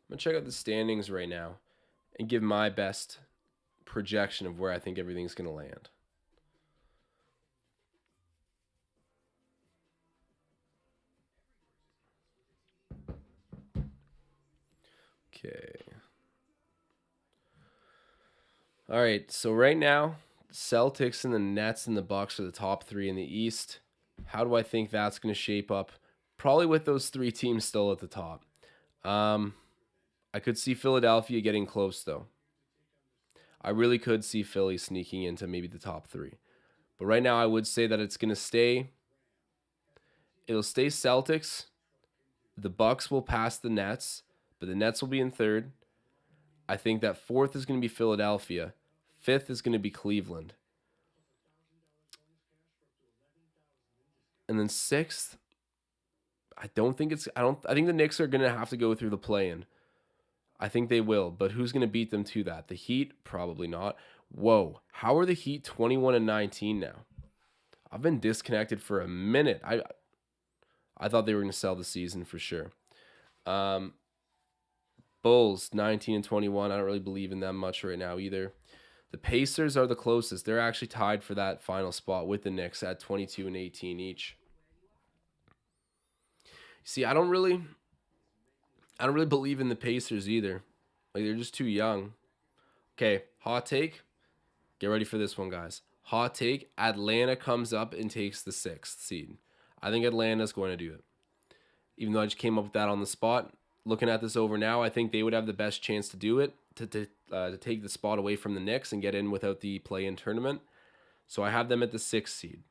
Speaker 1: I'm going to check out the standings right now and give my best projection of where I think everything's going to land. Okay. All right, so right now, Celtics and the Nets and the Bucks are the top 3 in the East. How do I think that's going to shape up? Probably with those 3 teams still at the top. I could see Philadelphia getting close, though. I really could see Philly sneaking into maybe the top 3. But right now, I would say that it's going to stay It'll stay Celtics. The Bucks will pass the Nets, but the Nets will be in third. I think that fourth is going to be Philadelphia. Fifth is going to be Cleveland. And then sixth, I think the Knicks are going to have to go through the play-in. I think they will, but who's going to beat them to that? The Heat? Probably not. Whoa, how are the Heat 21-19 now? I've been disconnected for a minute. I thought they were going to sell the season for sure. Bulls 19-21. I don't really believe in them much right now either. The Pacers are the closest. They're actually tied for that final spot with the Knicks at 22-18 each. See, I don't really believe in the Pacers either. Like, they're just too young. Okay, hot take. Get ready for this one, guys. Hot take. Atlanta comes up and takes the 6th seed. I think Atlanta's going to do it. Even though I just came up with that on the spot. Looking at this over now, I think they would have the best chance to do it, to take the spot away from the Knicks and get in without the play-in tournament. So I have them at the 6th seed.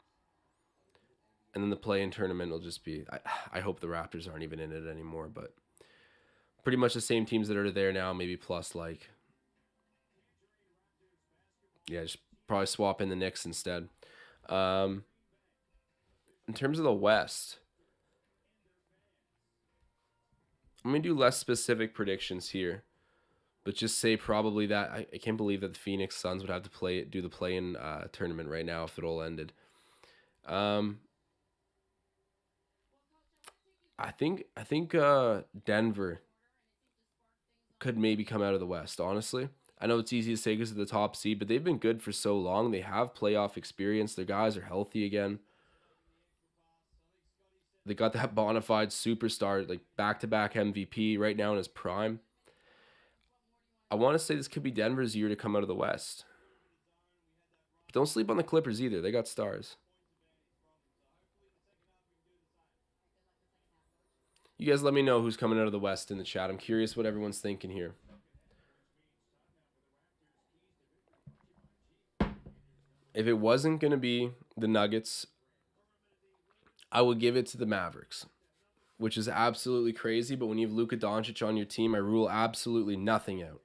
Speaker 1: And then the play-in tournament will just be... I hope the Raptors aren't even in it anymore, but... Pretty much the same teams that are there now, maybe plus like... Yeah, just probably swap in the Knicks instead. In terms of the West... I'm going to do less specific predictions here, but just say probably that I can't believe that the Phoenix Suns would have to do the play-in tournament right now if it all ended. I think Denver could maybe come out of the West, honestly. I know it's easy to say because of the top seed, but they've been good for so long. They have playoff experience. Their guys are healthy again. They got that bona fide superstar, like back-to-back MVP right now in his prime. I want to say this could be Denver's year to come out of the West. But don't sleep on the Clippers either. They got stars. You guys let me know who's coming out of the West in the chat. I'm curious what everyone's thinking here. If it wasn't going to be the Nuggets, I would give it to the Mavericks, which is absolutely crazy. But when you have Luka Doncic on your team, I rule absolutely nothing out.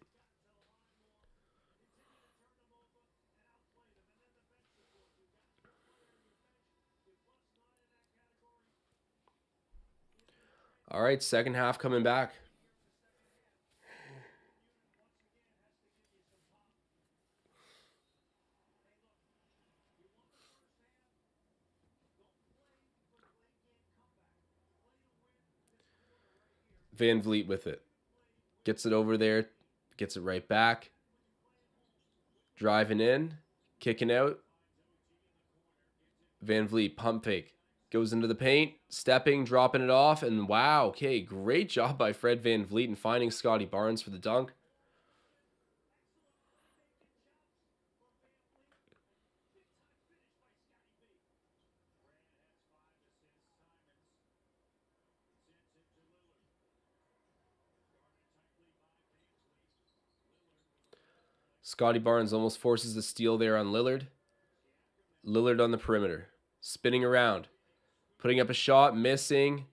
Speaker 1: All right, second half coming back. Van Vliet with it. Gets it over there. Gets it right back. Driving in. Kicking out. Van Vliet, pump fake. Goes into the paint. Stepping, dropping it off. And wow, okay, great job by Fred Van Vliet in finding Scotty Barnes for the dunk. Scotty Barnes almost forces the steal there on Lillard. Lillard on the perimeter. Spinning around. Putting up a shot. Missing.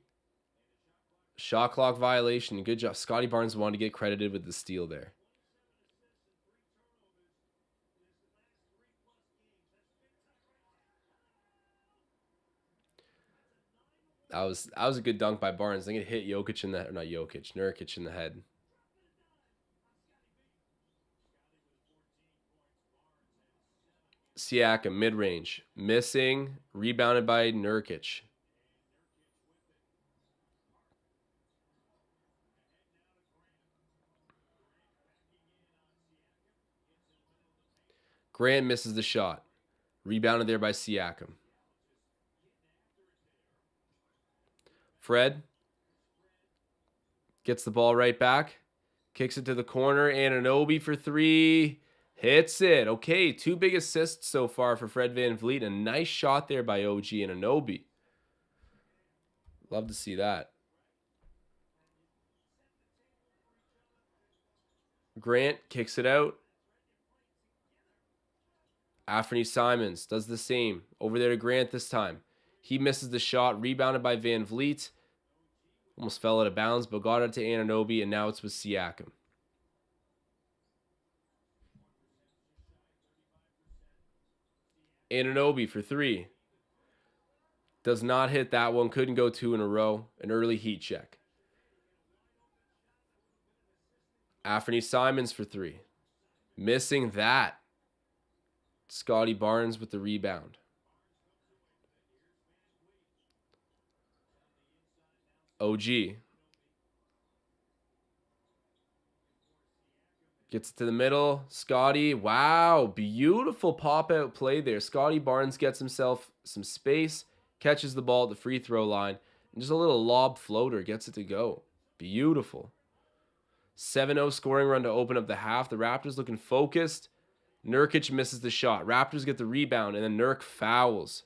Speaker 1: Shot clock violation. Good job. Scotty Barnes wanted to get credited with the steal there. That was a good dunk by Barnes. I think it hit Jokic in the... Or not Jokic. Nurkic in the head. Siakam, mid-range. Missing. Rebounded by Nurkic. Grant misses the shot. Rebounded there by Siakam. Fred gets the ball right back. Kicks it to the corner. Anunoby for 3. Hits it. Okay, 2 big assists so far for Fred Van Vliet. A nice shot there by OG Anunoby. Love to see that. Grant kicks it out. Anthony Simons does the same. Over there to Grant this time. He misses the shot, rebounded by Van Vliet. Almost fell out of bounds, but got it to Anunoby, and now it's with Siakam. Anunoby for three. Does not hit that one. Couldn't go two in a row. An early heat check. Anthony Simons for three. Missing that. Scotty Barnes with the rebound. OG. Gets it to the middle. Scotty. Wow. Beautiful pop-out play there. Scotty Barnes gets himself some space. Catches the ball at the free throw line. And just a little lob floater. Gets it to go. Beautiful. 7-0 scoring run to open up the half. The Raptors looking focused. Nurkic misses the shot. Raptors get the rebound, and then Nurk fouls.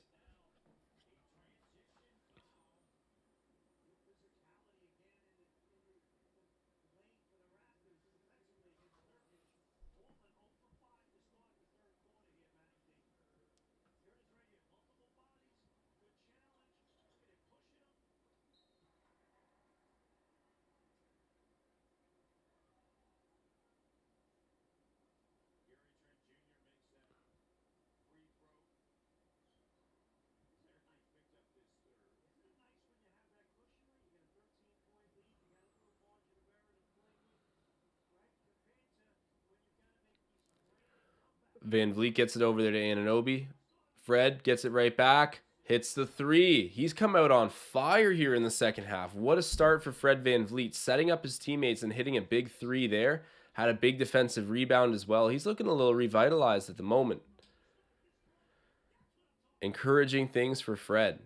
Speaker 1: Van Vliet gets it over there to Anunoby. Fred gets it right back. Hits the three. He's come out on fire here in the second half. What a start for Fred Van Vliet. Setting up his teammates and hitting a big three there. Had a big defensive rebound as well. He's looking a little revitalized at the moment. Encouraging things for Fred.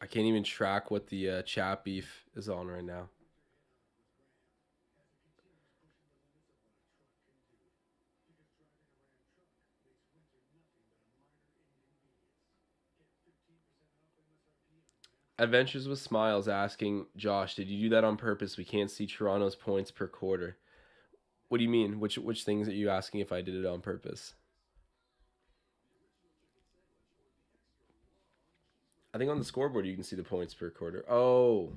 Speaker 1: I can't even track what the chat beef is on right now. Adventures with Smiles asking Josh, did you do that on purpose? We can't see Toronto's points per quarter. What do you mean? Which things are you asking if I did it on purpose? I think on the scoreboard you can see the points per quarter. Oh,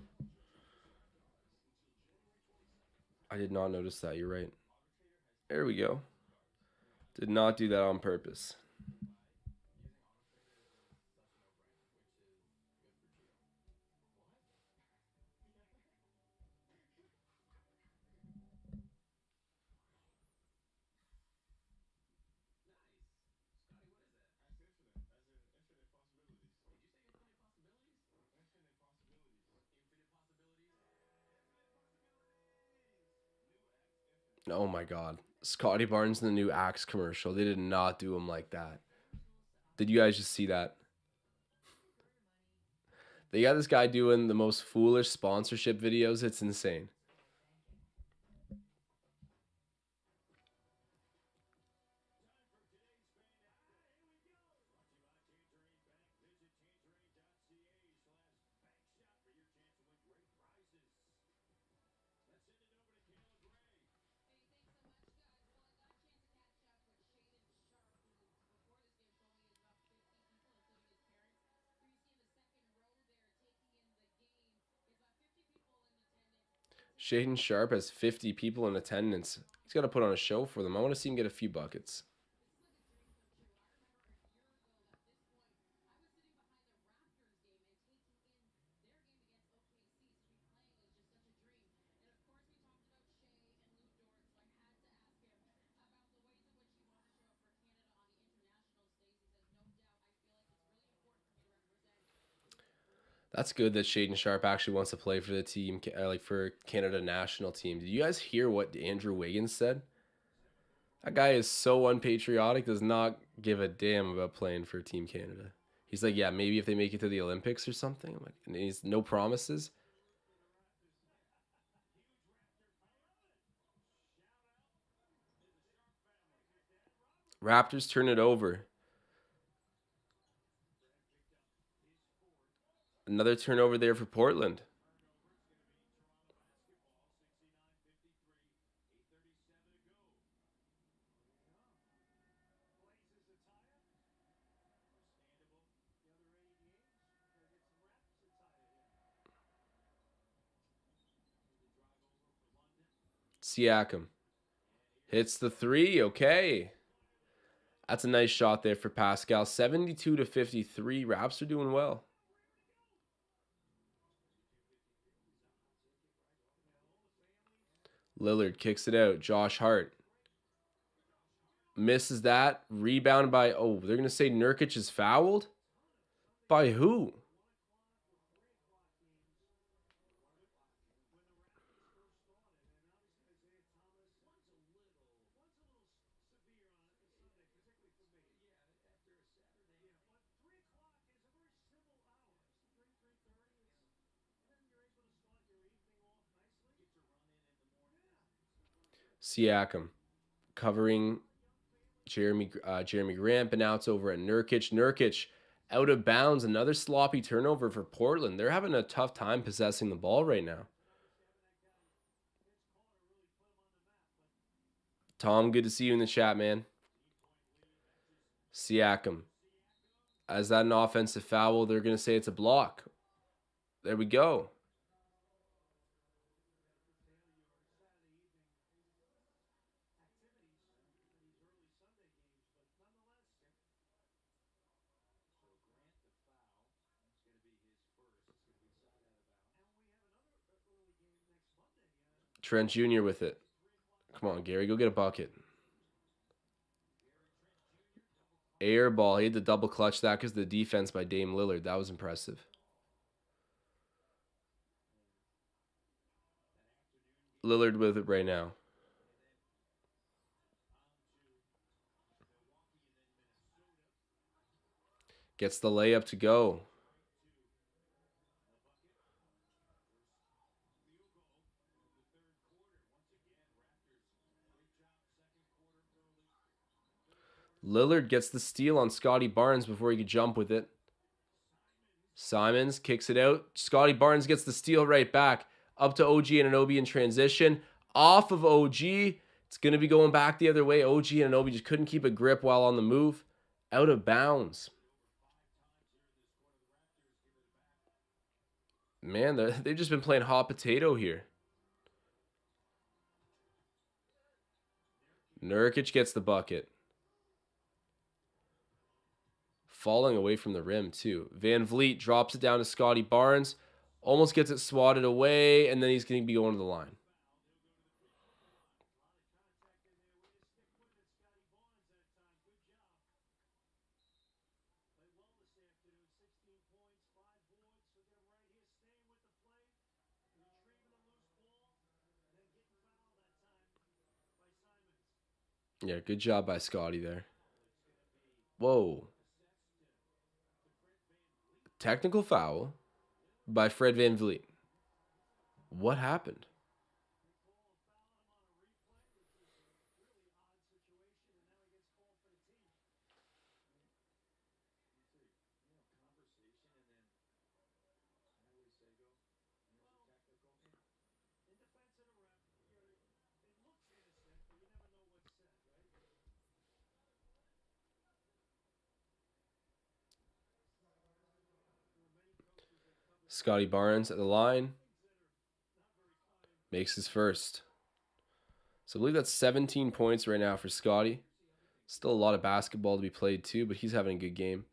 Speaker 1: I did not notice that. You're right. There we go. Did not do that on purpose. Oh my god. Scotty Barnes in the new Axe commercial. They did not do him like that. Did you guys just see that? They got this guy doing the most foolish sponsorship videos. It's insane. Shaden Sharp has 50 people in attendance. He's got to put on a show for them. I want to see him get a few buckets. That's good that Shaden Sharp actually wants to play for the team, like for Canada national team. Did you guys hear what Andrew Wiggins said? That guy is so unpatriotic, does not give a damn about playing for Team Canada. He's like, yeah, maybe if they make it to the Olympics or something. I'm like, and he's no promises. Raptors turn it over. Another turnover there for Portland. Siakam hits the three. Okay. That's a nice shot there for Pascal. 72 to 53. Raps are doing well. Lillard kicks it out. Josh Hart misses that. Rebound by, oh, they're going to say Nurkic is fouled? By who? Siakam covering Jeremy Grant, but now it's over at Nurkic. Nurkic out of bounds. Another sloppy turnover for Portland. They're having a tough time possessing the ball right now. Tom, good to see you in the chat, man. Siakam. As that an offensive foul, they're going to say it's a block. There we go. Trent Jr. with it. Come on, Gary, go get a bucket. Air ball. He had to double clutch that because the defense by Dame Lillard. That was impressive. Lillard with it right now. Gets the layup to go. Lillard gets the steal on Scotty Barnes before he could jump with it. Simons kicks it out. Scotty Barnes gets the steal right back. Up to OG and Anunoby in transition. Off of OG. It's going to be going back the other way. OG and Anunoby just couldn't keep a grip while on the move. Out of bounds. Man, they've just been playing hot potato here. Nurkic gets the bucket. Falling away from the rim, too. Van Vliet drops it down to Scotty Barnes. Almost gets it swatted away, and then he's going to be going to the line. Yeah, good job by Scotty there. Whoa. Technical foul by Fred Van Vliet. What happened? Scotty Barnes at the line. Makes his first. So I believe that's 17 points right now for Scotty. Still a lot of basketball to be played too, but he's having a good game.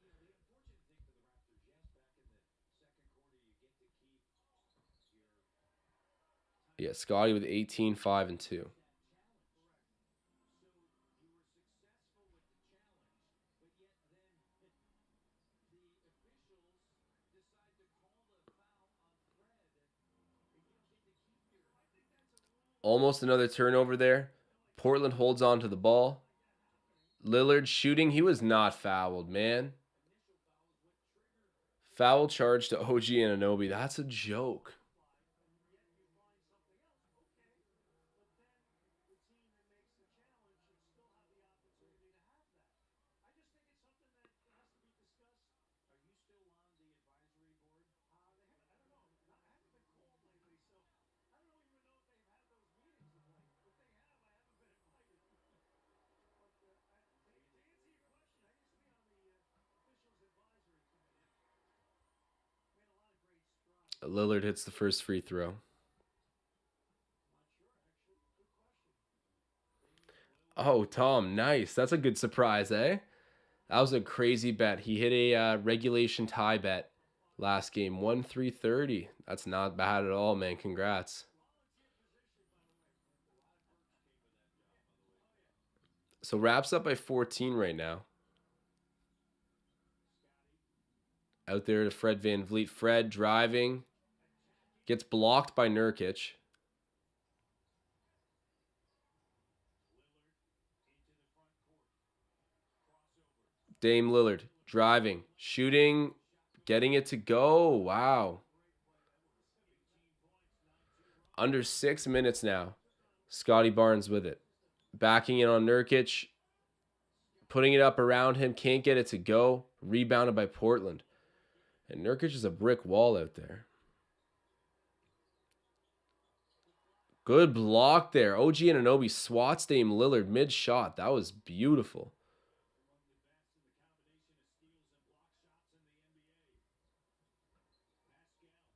Speaker 1: Yeah, Scotty with 18, 5, and 2. Almost another turnover there. Portland holds on to the ball. Lillard shooting. He was not fouled, man. Foul charge to OG Anunoby. That's a joke. Lillard hits the first free throw. Oh, Tom, nice. That's a good surprise, eh? That was a crazy bet. He hit a regulation tie bet last game, 1-3-30. That's not bad at all, man. Congrats. So wraps up by 14 right now. Out there to Fred VanVleet. Fred driving. Gets blocked by Nurkic. Dame Lillard driving, shooting, getting it to go. Wow. Under 6 minutes now. Scotty Barnes with it. Backing in on Nurkic. Putting it up around him. Can't get it to go. Rebounded by Portland. And Nurkic is a brick wall out there. Good block there. OG Anunoby swats Dame Lillard mid-shot. That was beautiful.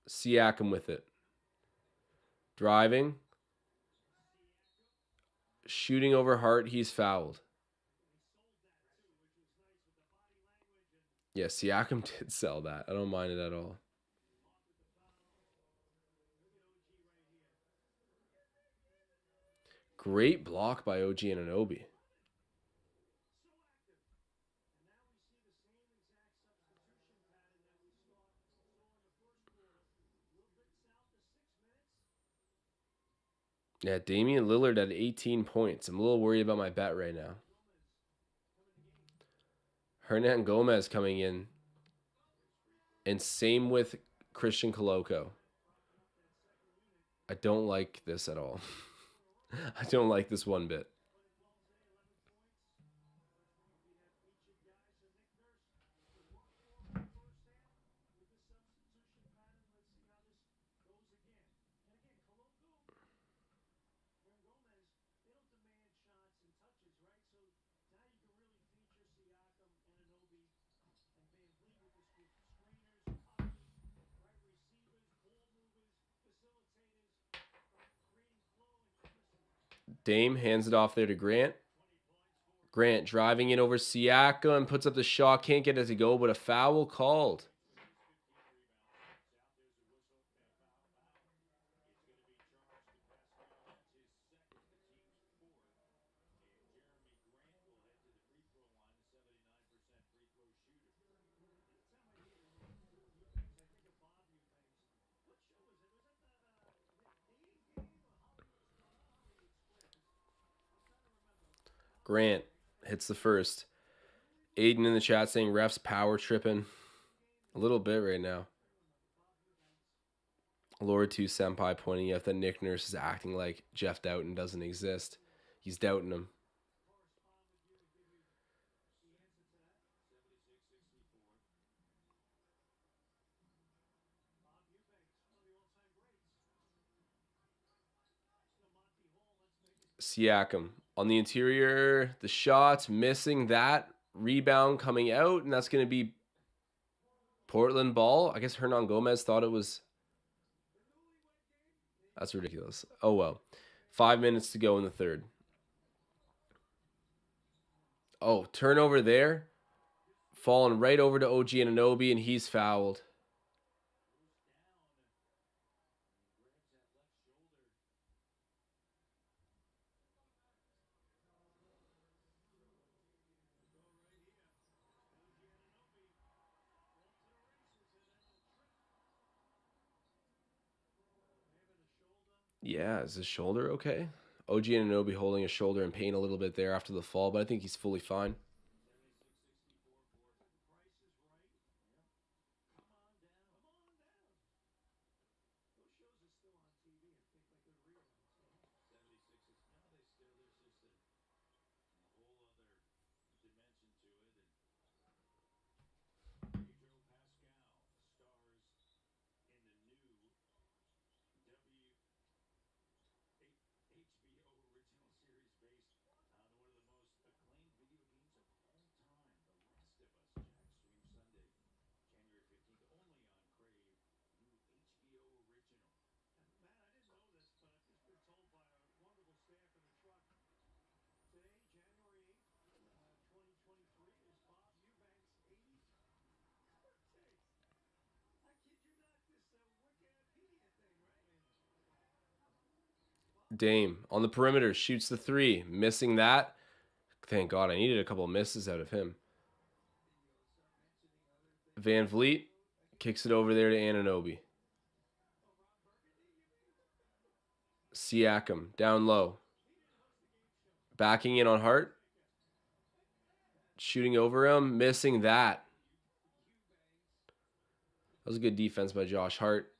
Speaker 1: Siakam with it. Driving. Shooting over Hart. He's fouled. Yeah, Siakam did sell that. I don't mind it at all. Great block by OG Anunoby. Yeah, Damian Lillard at 18 points. I'm a little worried about my bet right now. Hernan Gomez coming in. And same with Christian Coloco. I don't like this at all. I don't like this one bit. Dame hands it off there to Grant. Grant driving in over Siakam, puts up the shot, can't get it to go, but a foul called. Grant hits the first. Aiden in the chat saying refs power tripping. A little bit right now. Lord 2 Senpai pointing out that Nick Nurse is acting like Jeff Doughton doesn't exist. He's doubting him. Siakam on the interior. The shot, missing that. Rebound coming out, and that's going to be Portland ball. I guess Hernan Gomez thought it was. That's ridiculous. Oh, well. 5 minutes to go in the third. Oh, turnover there. Falling right over to OG Anunoby, and he's fouled. Yeah, is his shoulder okay? OG Anunoby holding his shoulder in pain a little bit there after the fall, but I think he's fully fine. Dame on the perimeter shoots the three, missing that. Thank God I needed a couple of misses out of him. Van Vliet kicks it over there to Anunoby. Siakam down low. Backing in on Hart. Shooting over him, missing that. That was a good defense by Josh Hart.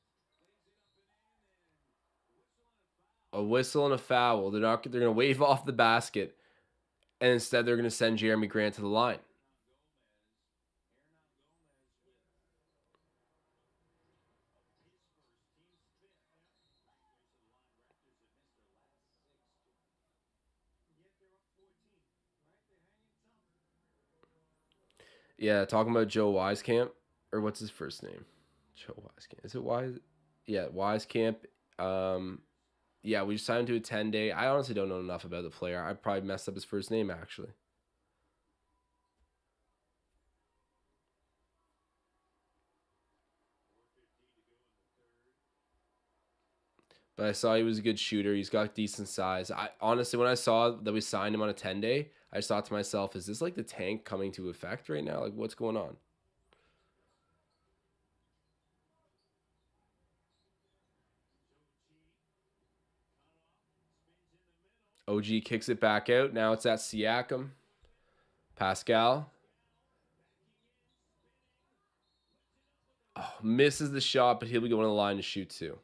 Speaker 1: A whistle and a foul. They're going to wave off the basket, and instead they're going to send Jeremy Grant to the line. Yeah, talking about Joe Wieskamp, or what's his first name? Joe Wieskamp. Is it Wise? Yeah, Wieskamp. Yeah, we just signed him to a 10-day. I honestly don't know enough about the player. I probably messed up his first name, actually. But I saw he was a good shooter. He's got decent size. I honestly, when I saw that we signed him on a 10-day, I just thought to myself, is this like the tank coming to effect right now? Like, what's going on? OG kicks it back out. Now it's at Siakam. Pascal. Oh, misses the shot, but he'll be going to the line to shoot too.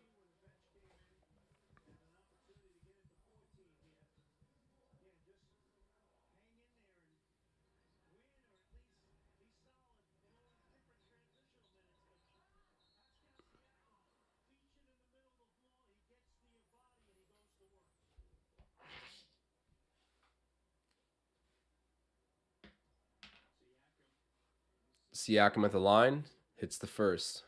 Speaker 1: Siakam at the line. Hits the first.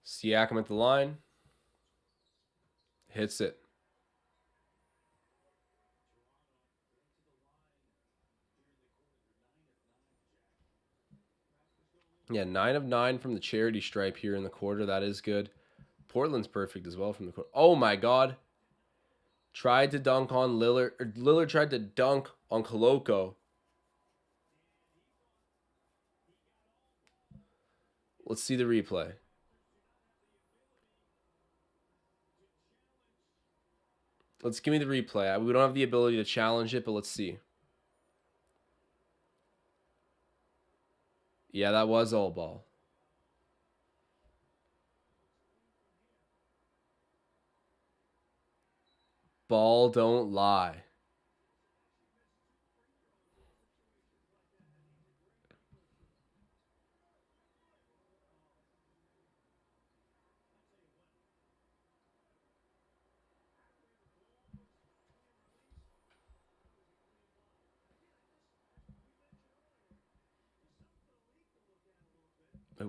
Speaker 1: Siakam at the line. Hits it. Yeah, 9 of 9 from the charity stripe here in the quarter. That is good. Portland's perfect as well from the quarter. Oh my God. Tried to dunk on Lillard. Lillard tried to dunk on Koloko. Let's see the replay. Let's give me the replay. We don't have the ability to challenge it, but let's see. Yeah, that was all ball. Ball don't lie.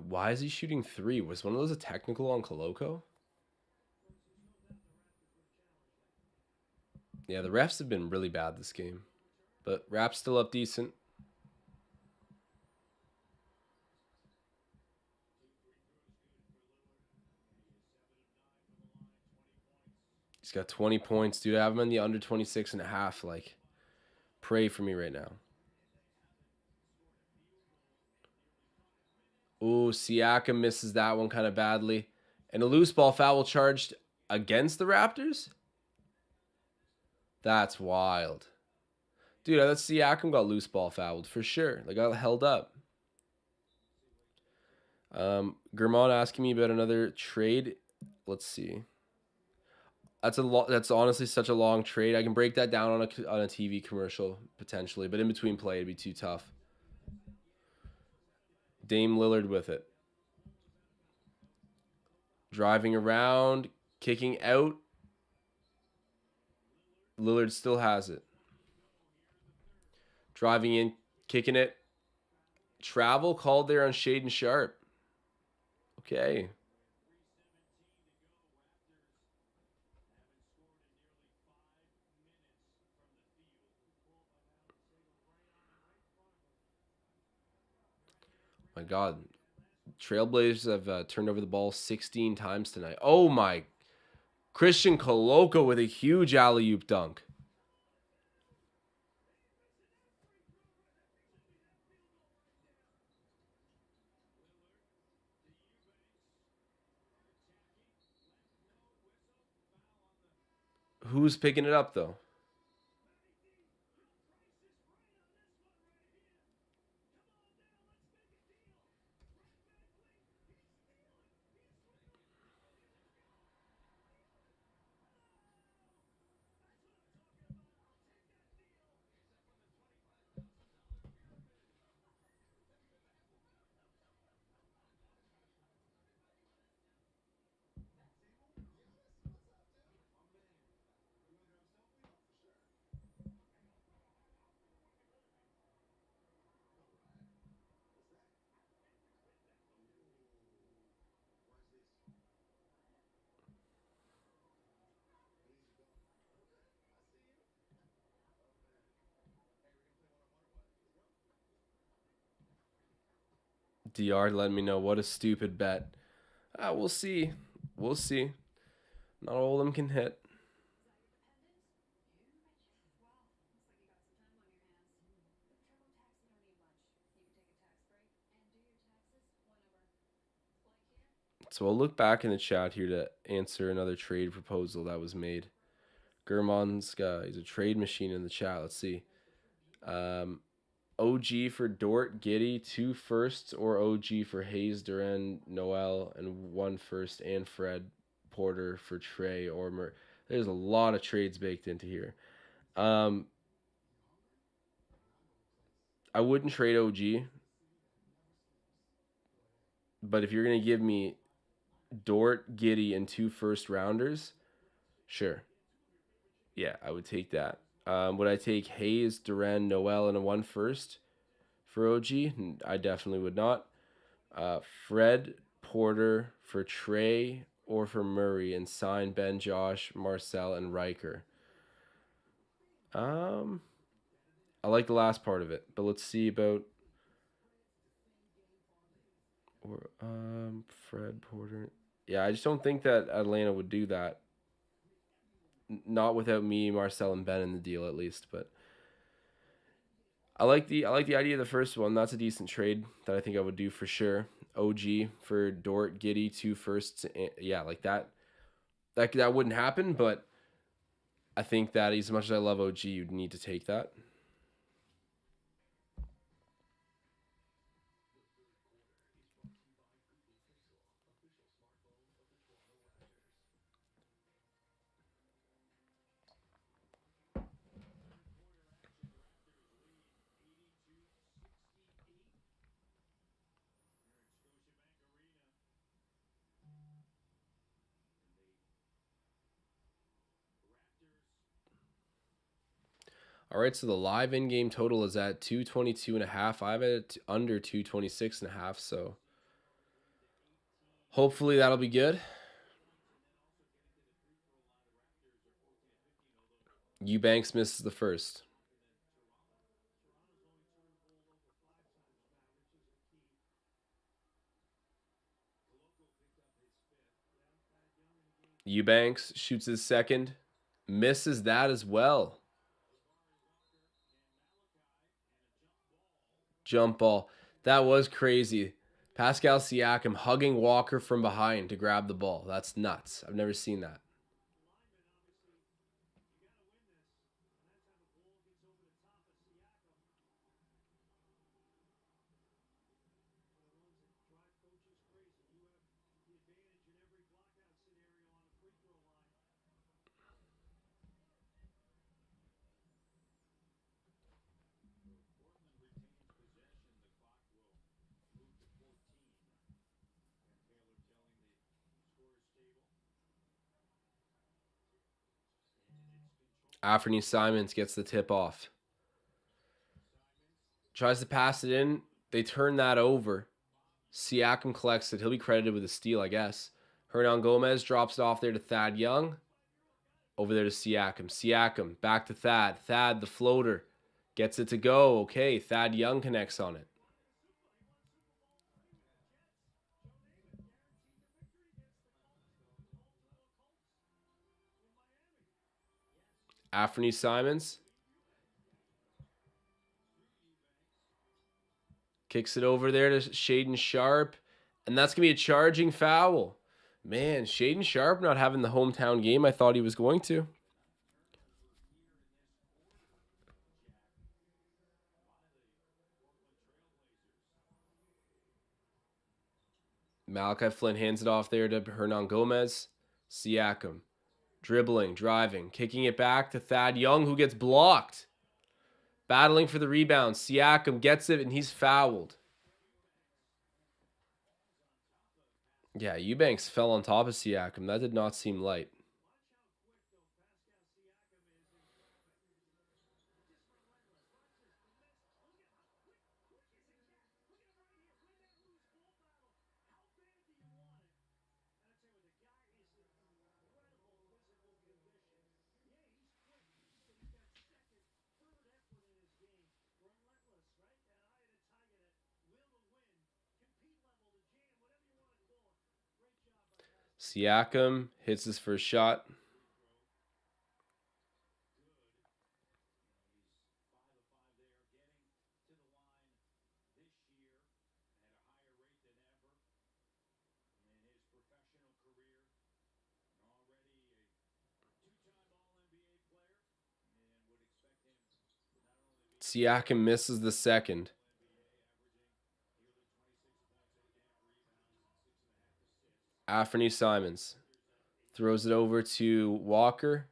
Speaker 1: Why is he shooting three? Was one of those a technical on Koloko? Yeah, the refs have been really bad this game. But Raps still up decent. He's got 20 points, dude. I have him in the under 26.5. Like, pray for me right now. Ooh, Siakam misses that one kind of badly. And a loose ball foul charged against the Raptors? That's wild. Dude, I thought Siakam got loose ball fouled for sure. Like, got held up. Germont asking me about another trade. Let's see. That's honestly such a long trade. I can break that down on a TV commercial potentially, but in between play it'd be too tough. Dame Lillard with it. Driving around, kicking out. Lillard still has it. Driving in, kicking it. Travel called there on Shaden Sharp. Okay. My God. Trailblazers have turned over the ball 16 times tonight. Oh my. Christian Coloco with a huge alley-oop dunk. Who's picking it up, though? DR letting me know what a stupid bet. We'll see. We'll see. Not all of them can hit. So I'll look back in the chat here to answer another trade proposal that was made. Gurman's he's a trade machine in the chat. Let's see. OG for Dort, Giddy, 2 firsts, or OG for Hayes, Duran, Noel, and 1 first, and Fred Porter for Trey or There's a lot of trades baked into here. I wouldn't trade OG, but if you're gonna give me Dort, Giddy, and 2 first rounders, sure. Yeah, I would take that. Would I take Hayes, Duran, Noel, and a 1 first for OG? I definitely would not. Fred Porter for Trey or for Murray, and sign Ben, Josh, Marcel, and Riker. I like the last part of it, but let's see about Fred Porter. Yeah, I just don't think that Atlanta would do that. Not without me, Marcel, and Ben in the deal at least, but I like the idea of the first one. That's a decent trade that I think I would do for sure. OG for Dort, Giddy, 2 firsts. Yeah, like that wouldn't happen, but I think that as much as I love OG, you'd need to take that. All right, so the live in-game total is at 222.5. I have it under 226.5, so hopefully that'll be good. Eubanks misses the first. Eubanks shoots his second. Misses that as well. Jump ball. That was crazy. Pascal Siakam hugging Walker from behind to grab the ball. That's nuts. I've never seen that. Anthony Simons gets the tip off. Tries to pass it in. They turn that over. Siakam collects it. He'll be credited with a steal, I guess. Hernan Gomez drops it off there to Thad Young. Over there to Siakam. Siakam back to Thad. Thad, the floater. Gets it to go. Okay, Thad Young connects on it. Anthony Simons kicks it over there to Shaedon Sharpe. And that's going to be a charging foul. Man, Shaedon Sharpe not having the hometown game I thought he was going to. Malachi Flynn hands it off there to Hernan Gomez. Siakam dribbling, driving, kicking it back to Thad Young, who gets blocked. Battling for the rebound. Siakam gets it, and he's fouled. Yeah, Eubanks fell on top of Siakam. That did not seem light. Siakam hits his first shot. Siakam misses the second. Anthony Simons throws it over to Walker.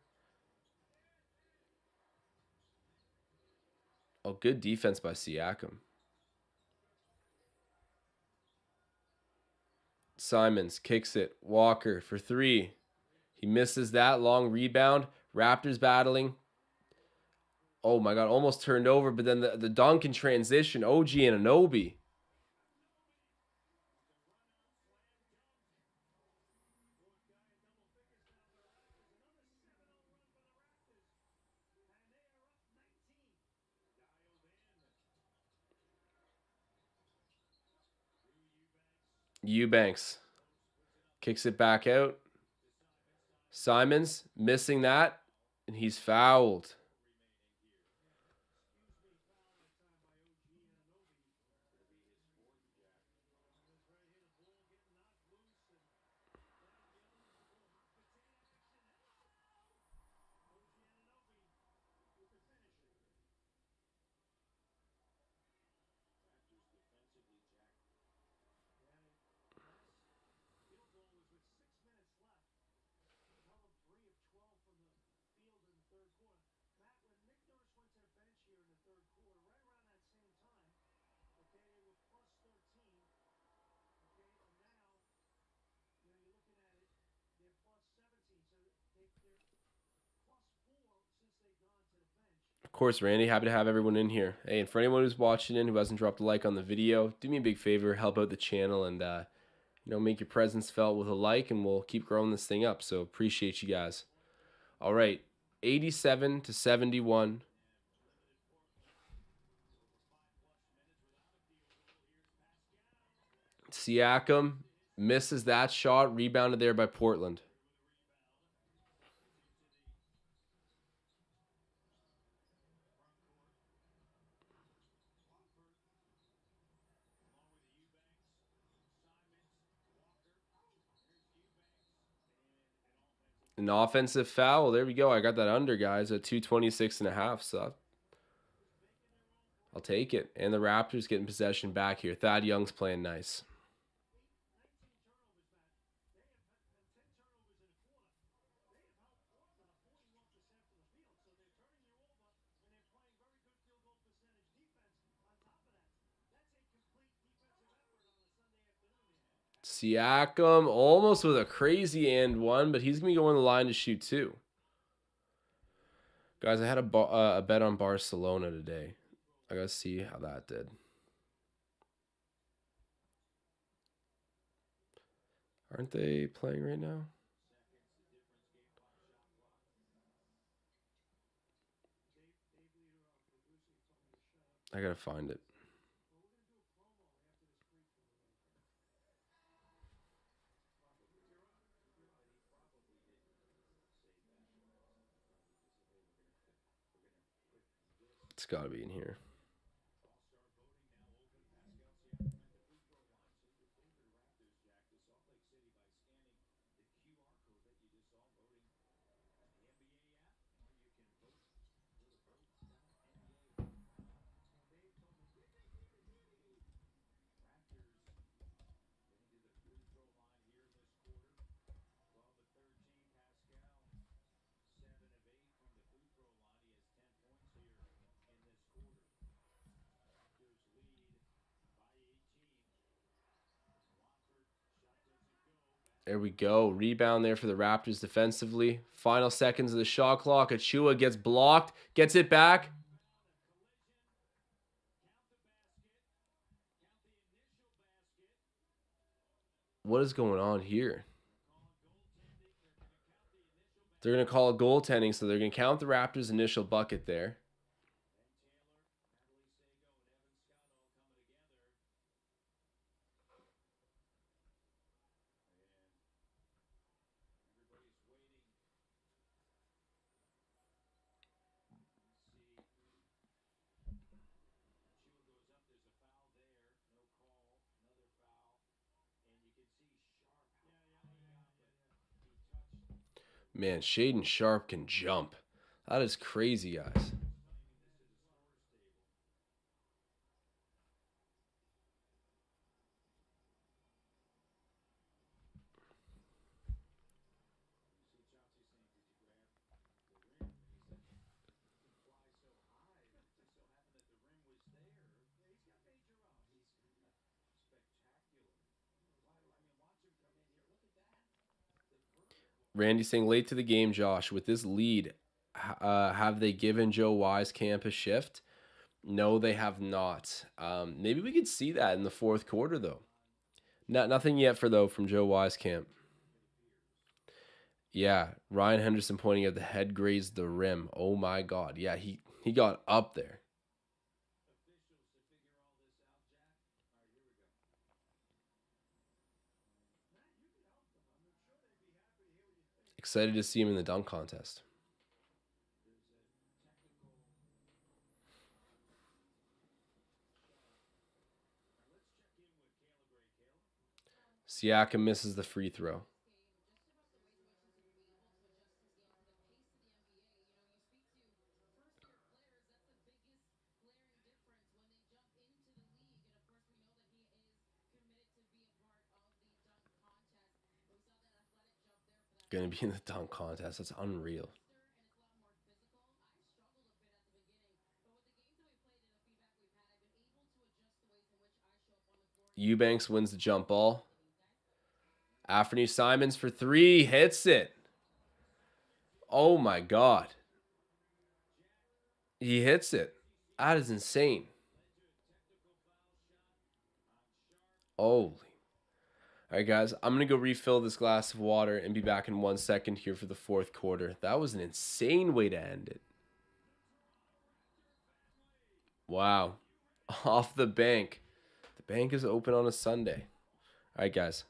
Speaker 1: Oh, good defense by Siakam. Simons kicks it. Walker for three. He misses that long rebound. Raptors battling. Oh my God, almost turned over, but then the dunk in transition. OG Anunoby. Eubanks kicks it back out. Simons missing that, and he's fouled. Of course, Randy, happy to have everyone in here. Hey, and for anyone who's watching in who hasn't dropped a like on the video, do me a big favor, help out the channel, and make your presence felt with a like, and we'll keep growing this thing up. So appreciate you guys. All right, 87-71. Siakam misses that shot, rebounded there by Portland. An offensive foul. There we go. I got that under, guys, at 226.5. So I'll take it. And the Raptors getting possession back here. Thad Young's playing nice. Siakam almost with a crazy and one, but he's going to be going the line to shoot two. Guys, I had a bet on Barcelona today. I got to see how that did. Aren't they playing right now? I got to find it. It's got to be in here. There we go. Rebound there for the Raptors defensively. Final seconds of the shot clock. Achua gets blocked. Gets it back. What is going on here? They're going to call it goaltending, so they're going to count the Raptors' initial bucket there. Man, Shaden Sharp can jump. That is crazy, guys. Randy saying late to the game, Josh. With this lead, have they given Joe Wieskamp a shift? No, they have not. Maybe we could see that in the fourth quarter, though. Nothing yet from Joe Wieskamp. Yeah, Ryan Henderson pointing at the head grazed the rim. Oh my God. Yeah, he got up there. Excited to see him in the dunk contest. Siakam misses the free throw. Gonna be in the dunk contest. That's unreal. Eubanks wins the jump ball. Afternoon Simons for three. Hits it. Oh my God. He hits it. That is insane. Holy. All right, guys. I'm going to go refill this glass of water and be back in 1 second here for the fourth quarter. That was an insane way to end it. Wow. Off the bank. The bank is open on a Sunday. All right, guys.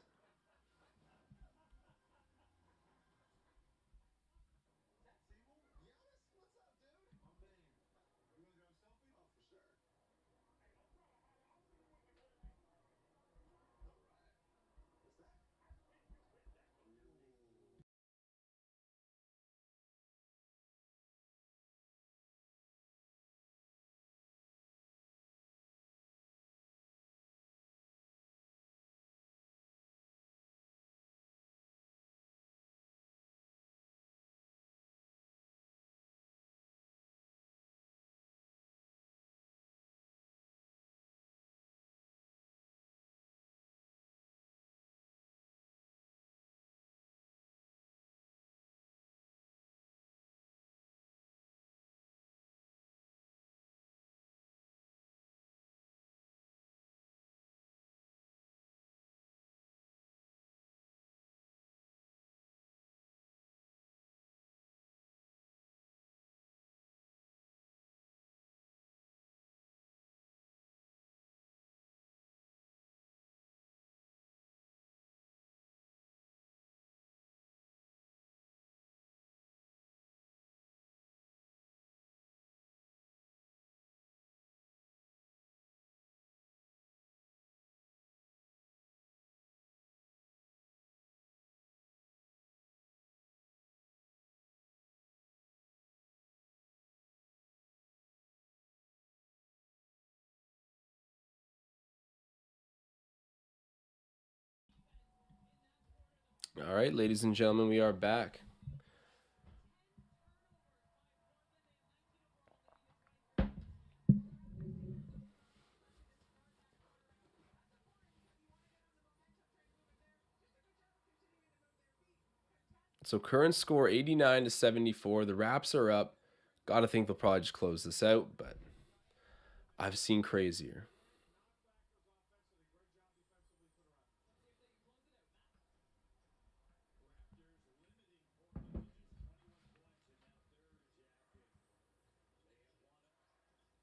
Speaker 1: All right, ladies and gentlemen, we are back. So current score 89-74. The Raps are up. Gotta think they'll probably just close this out, but I've seen crazier.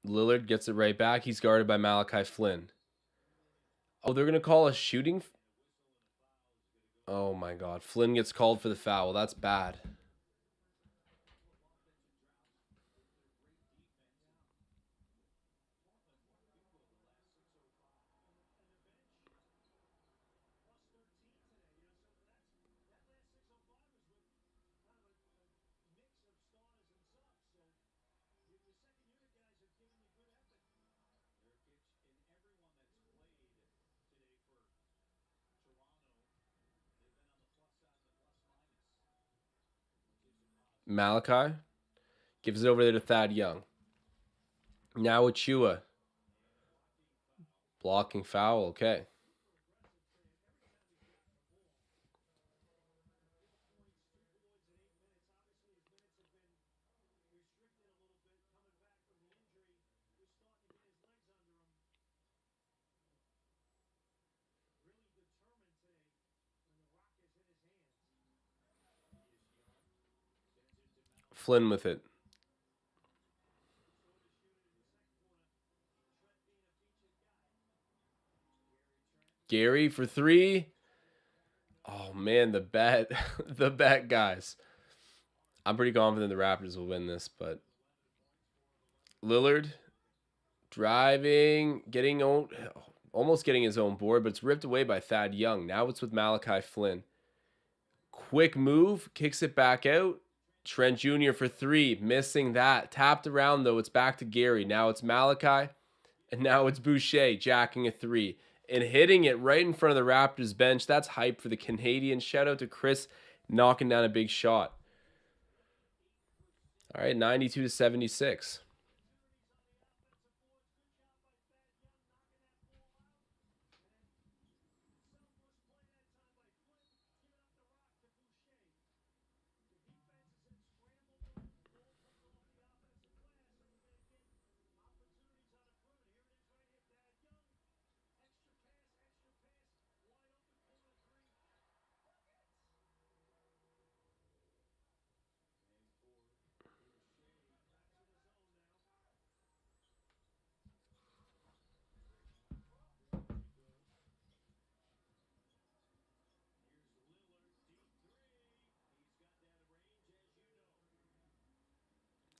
Speaker 1: Lillard gets it right back. He's guarded by Malachi Flynn. Oh, they're gonna call a shooting. Oh my God, Flynn gets called for the foul. That's bad. Malachi gives it over there to Thad Young. Now Achua. Blocking foul. Okay. Flynn with it. Gary for three. Oh man, the bet, the bet, guys. I'm pretty confident the Raptors will win this, but Lillard driving, almost getting his own board, but it's ripped away by Thad Young. Now it's with Malachi Flynn. Quick move, kicks it back out. Trent Jr. for three, missing that. Tapped around though, it's back to Gary. Now it's Malachi, and now it's Boucher jacking a three and hitting it right in front of the Raptors bench. That's hype for the Canadians. Shout out to Chris knocking down a big shot. All right, 92-76.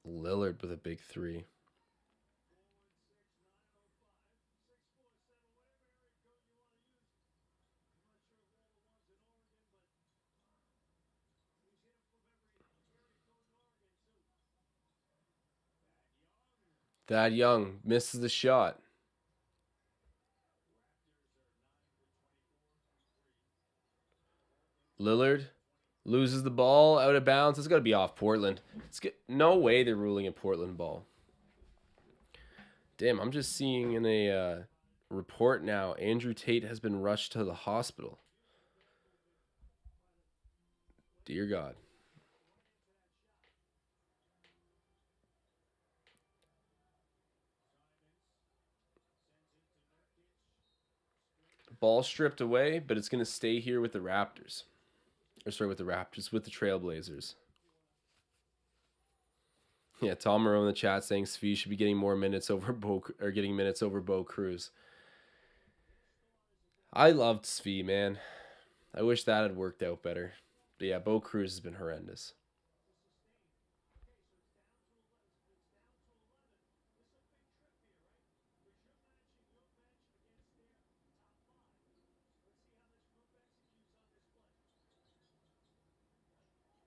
Speaker 1: Lillard with a big three. Thad Young misses the shot. Lillard loses the ball out of bounds. It's got to be off Portland. No way they're ruling a Portland ball. Damn, I'm just seeing in a report now, Andrew Tate has been rushed to the hospital. Dear God. Ball stripped away, but it's going to stay here with the Raptors. With the Raptors, with the Trailblazers. Yeah, Tom Moreau in the chat saying Svi should be getting more minutes over Bo Cruz. I loved Svi, man. I wish that had worked out better. But yeah, Bo Cruz has been horrendous.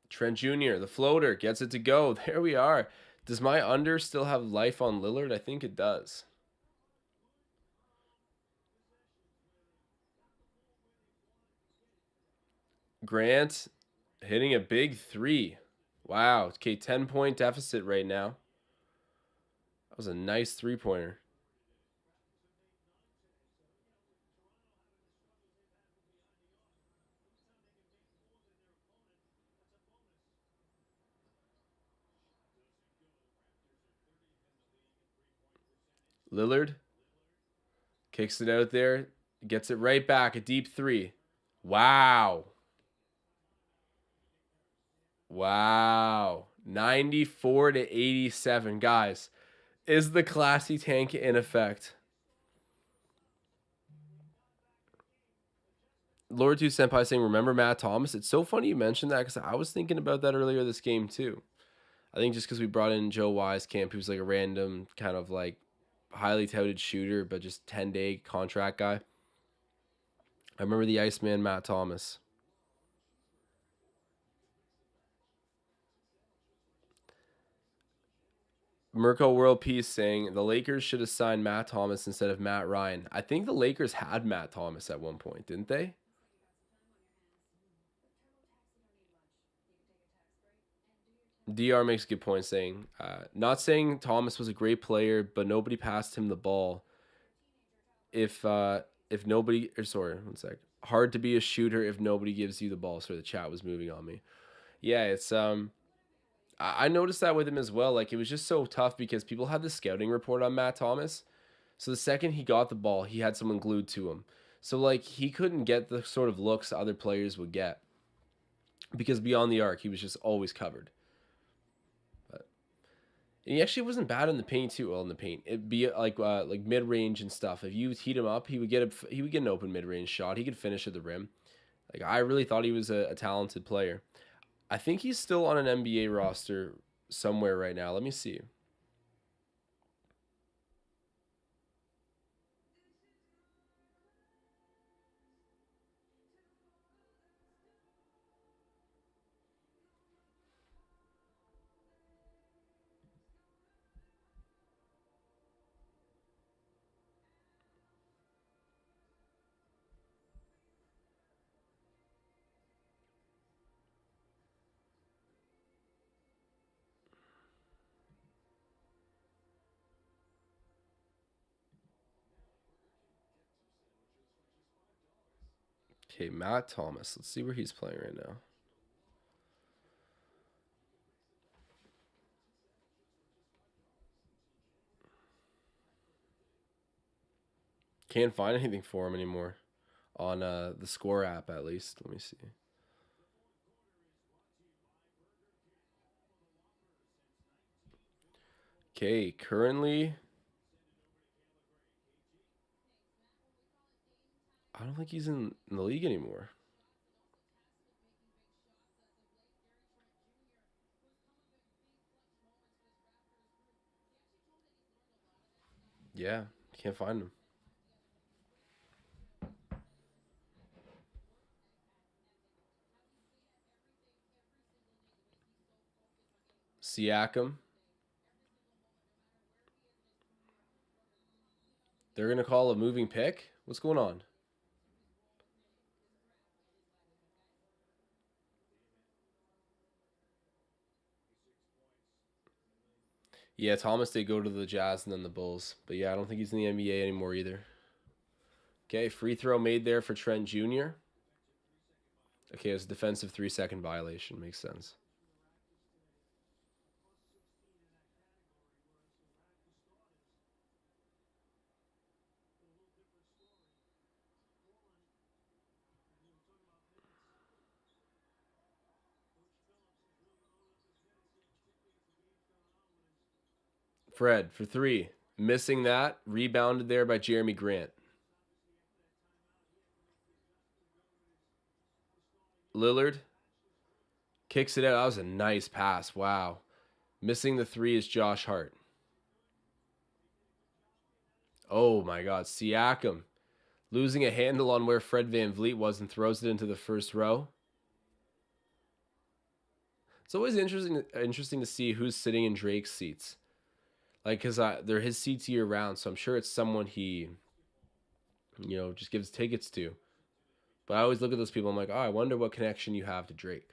Speaker 1: Trent Jr., the floater, gets it to go. There we are. Does my under still have life on Lillard? I think it does. Grant hitting a big three. Wow. Okay, 10-point deficit right now. That was a nice three-pointer. Lillard kicks it out there, gets it right back, a deep three. Wow. Wow. 94 to 87. Guys, is the classy tank in effect? Lord 2 Senpai saying, remember Matt Thomas? It's so funny you mentioned that because I was thinking about that earlier this game too. I think just because we brought in Joe Wieskamp, who's like a random kind of like highly touted shooter, but just 10-day contract guy. I remember the Iceman Matt Thomas. Mirko World Peace saying the Lakers should have signed Matt Thomas instead of Matt Ryan. I think the Lakers had Matt Thomas at one point, didn't they? DR makes a good point saying, not saying Thomas was a great player, but nobody passed him the ball. If nobody, or sorry, one sec. Hard to be a shooter if nobody gives you the ball. Sorry, the chat was moving on me. Yeah, it's I noticed that with him as well. Like it was just so tough because people had the scouting report on Matt Thomas. So the second he got the ball, he had someone glued to him. So like he couldn't get the sort of looks other players would get because beyond the arc, he was just always covered. But and he actually wasn't bad in the paint too. Well, in the paint, it'd be like mid range and stuff. If you heat him up, he would get an open mid range shot. He could finish at the rim. Like I really thought he was a talented player. I think he's still on an NBA roster somewhere right now. Let me see. Okay, Matt Thomas. Let's see where he's playing right now. Can't find anything for him anymore on the Score app at least. Let me see. Okay, currently I don't think he's in the league anymore. Yeah, can't find him. Siakam. They're gonna call a moving pick. What's going on? Yeah, Thomas did go to the Jazz and then the Bulls, but yeah, I don't think he's in the NBA anymore either. Okay, free throw made there for Trent Jr. Okay, it was a defensive 3-second violation. Makes sense. Fred for three. Missing that. Rebounded there by Jeremy Grant. Lillard kicks it out. That was a nice pass. Wow. Missing the three is Josh Hart. Oh my God. Siakam losing a handle on where Fred Van Vliet was and throws it into the first row. It's always interesting to see who's sitting in Drake's seats. Like, because they're his seats year round. So I'm sure it's someone he, just gives tickets to. But I always look at those people. I'm like, oh, I wonder what connection you have to Drake.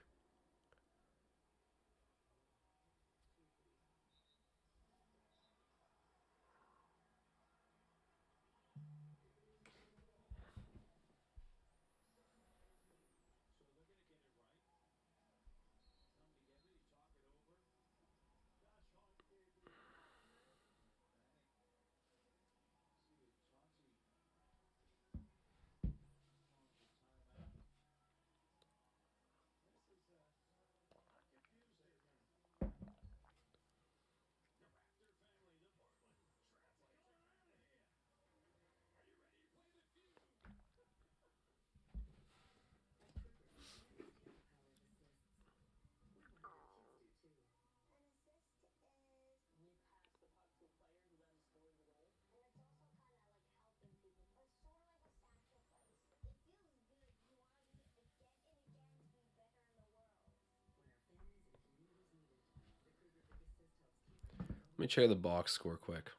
Speaker 1: Let me check the box score quick.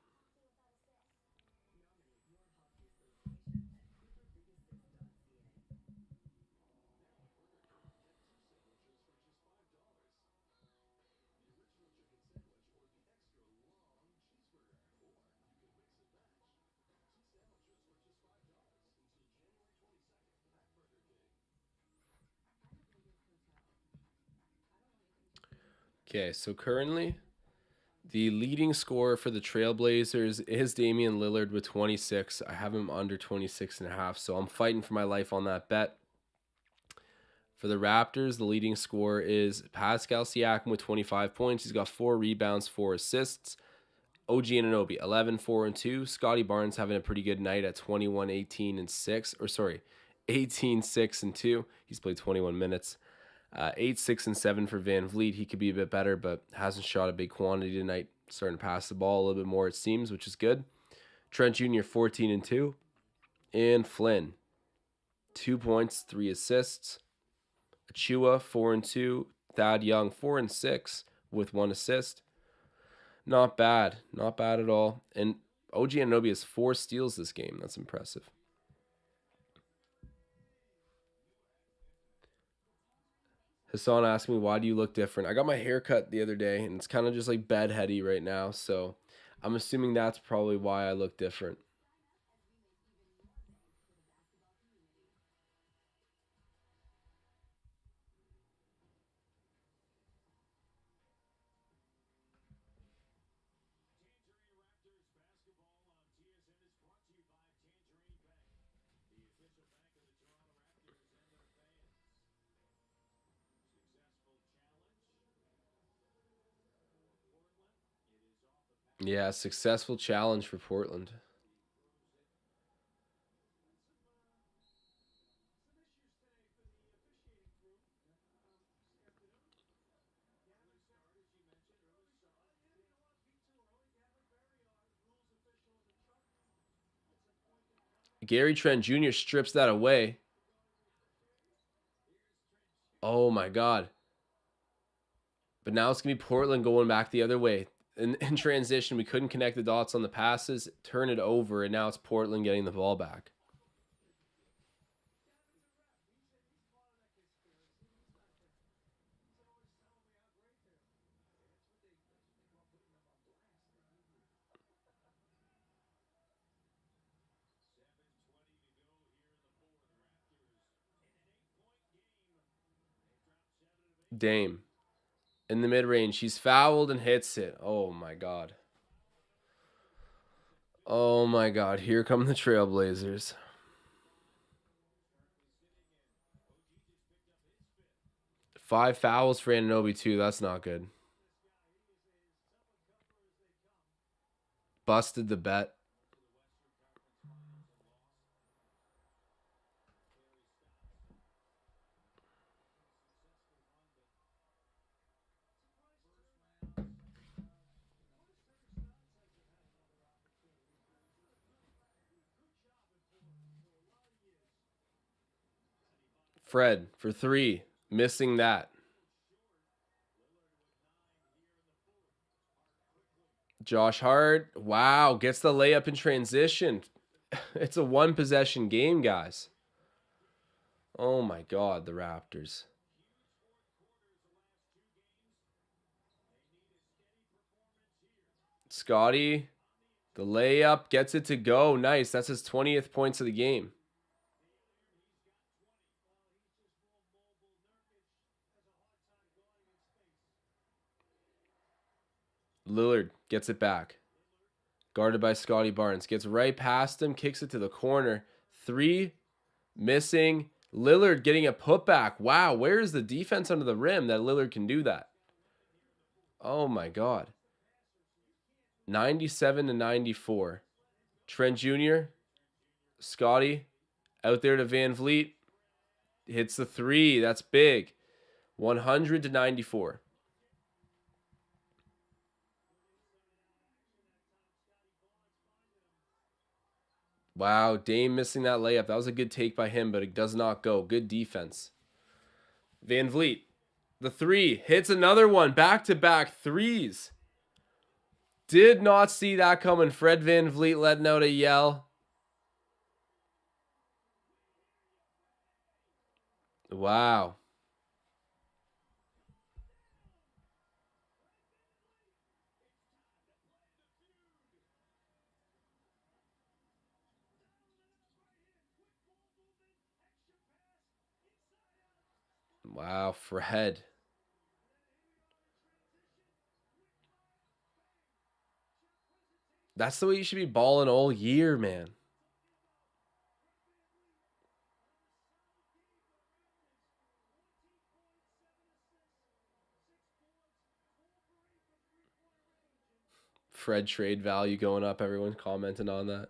Speaker 1: Okay, so currently the leading scorer for the Trailblazers is Damian Lillard with 26. I have him under 26 and a half, so I'm fighting for my life on that bet. For the Raptors, the leading scorer is Pascal Siakam with 25 points. He's got 4 rebounds, 4 assists. OG Anunoby, 11, 4, and 2. Scotty Barnes having a pretty good night at 21, 18, and 6. 18, 6, and 2. He's played 21 minutes. 8, 6, and 7 for Van Vliet. He could be a bit better, but hasn't shot a big quantity tonight. Starting to pass the ball a little bit more, it seems, which is good. Trent Jr., 14 and 2. And Flynn, 2 points, 3 assists. Achua, 4 and 2. Thad Young, 4 and 6 with 1 assist. Not bad. Not bad at all. And OG Anunoby has 4 steals this game. That's impressive. Hassan asked me, why do you look different? I got my hair cut the other day, and it's kind of just like bedheady right now. So I'm assuming that's probably why I look different. Yeah, successful challenge for Portland. Gary Trent Jr. strips that away. Oh my God. But now it's going to be Portland going back the other way. In transition, we couldn't connect the dots on the passes, turn it over, and now it's Portland getting the ball back. Dame in the mid range. He's fouled and hits it. Oh my God. Oh my God. Here come the Trailblazers. 5 fouls for Anunoby, too. That's not good. Busted the bet. Fred for 3. Missing that. Josh Hart. Wow. Gets the layup in transition. It's a 1 possession game, guys. Oh my God, the Raptors. Scotty, the layup gets it to go. Nice. That's his 20th points of the game. Lillard gets it back. Guarded by Scotty Barnes. Gets right past him, kicks it to the corner. Three, missing. Lillard getting a putback. Wow, where is the defense under the rim that Lillard can do that? Oh my God. 97-94. Trent Jr., Scotty, out there to Van Vliet. Hits the three. That's big. 100-94. Wow, Dame missing that layup. That was a good take by him, but it does not go. Good defense. Van Vliet, the three, hits another one. Back-to-back threes. Did not see that coming. Fred Van Vliet letting out a yell. Wow. Wow, Fred. That's the way you should be balling all year, man. Fred trade value going up. Everyone commenting on that.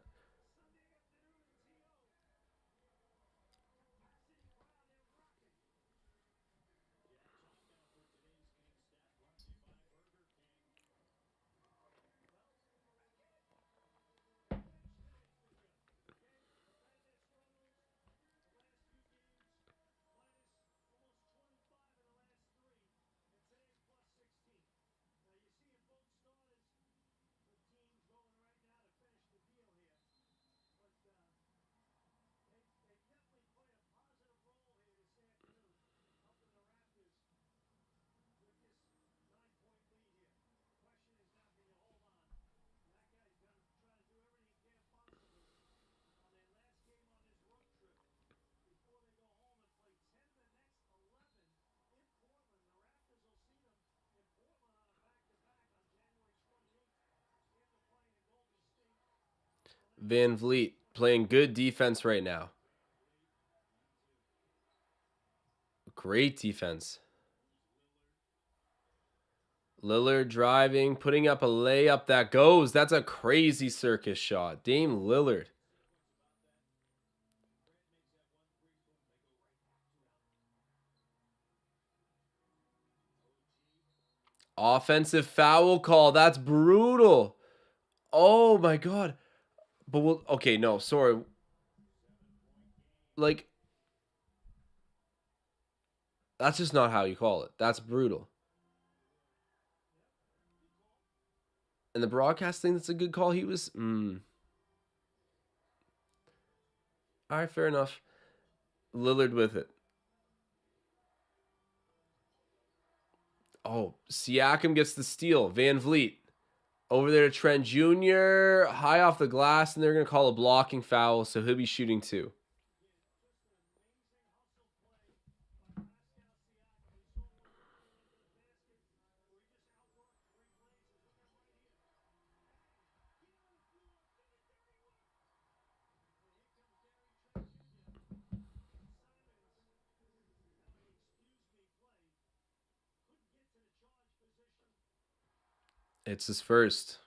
Speaker 1: Van Vliet playing good defense right now. Great defense. Lillard driving, putting up a layup that goes. That's a crazy circus shot. Dame Lillard. Offensive foul call. That's brutal. Oh my God. But we'll, okay, no, sorry. Like, that's just not how you call it. That's brutal. And the broadcast thing, that's a good call. He was, all right, fair enough. Lillard with it. Oh, Siakam gets the steal. Van Vliet over there to Trent Jr. High off the glass, and they're going to call a blocking foul, so he'll be shooting two. It's his first.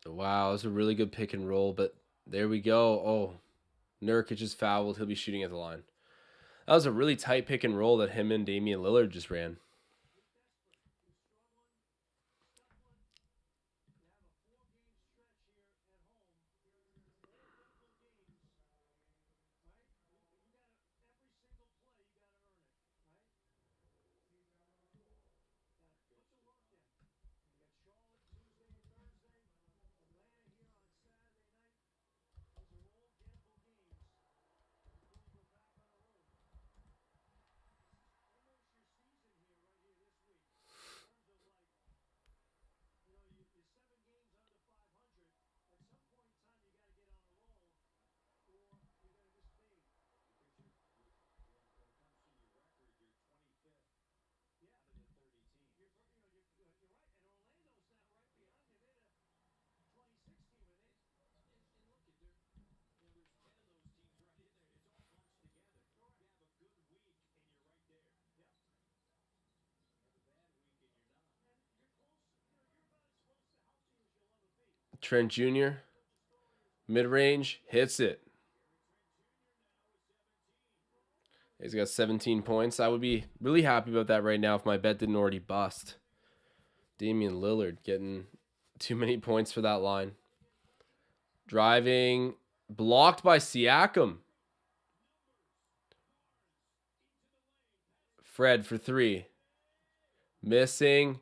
Speaker 1: Wow, it's a really good pick and roll, but there we go. Oh, Nurkic is fouled. He'll be shooting at the line. That was a really tight pick and roll that him and Damian Lillard just ran. Trent Jr. mid range hits it. He's got 17 points. I would be really happy about that right now if my bet didn't already bust. Damian Lillard getting too many points for that line. Driving, blocked by Siakam. Fred for three. Missing.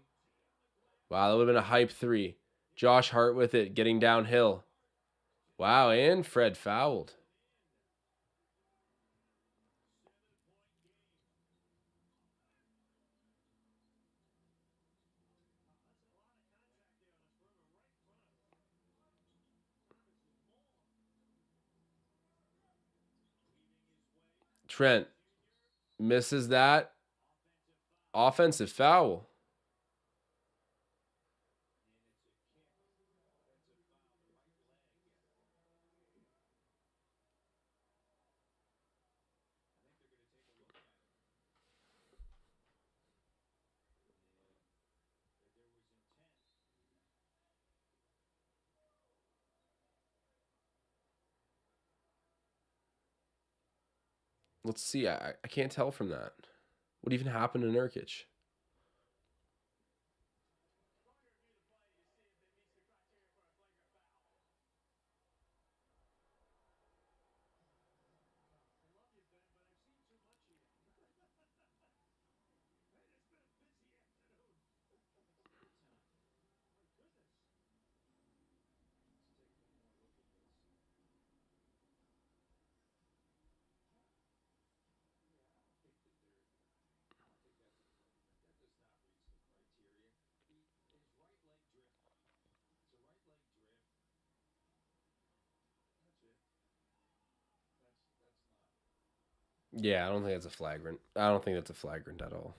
Speaker 1: Wow, that would have been a hype three. Josh Hart with it, getting downhill. Wow, and Fred fouled. Trent misses that. Offensive foul. Let's see. I can't tell from that. What even happened to Nurkic? Yeah, I don't think that's a flagrant. I don't think that's a flagrant at all.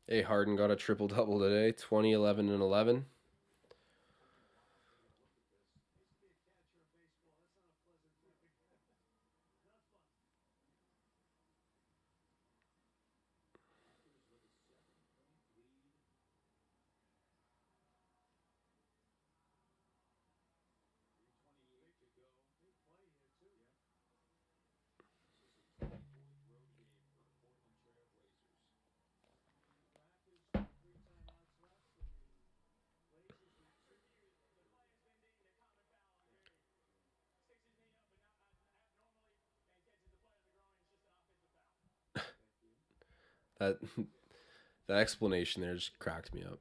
Speaker 1: Hey, Harden got a triple double today, 20, 11, and 11. That that explanation there just cracked me up.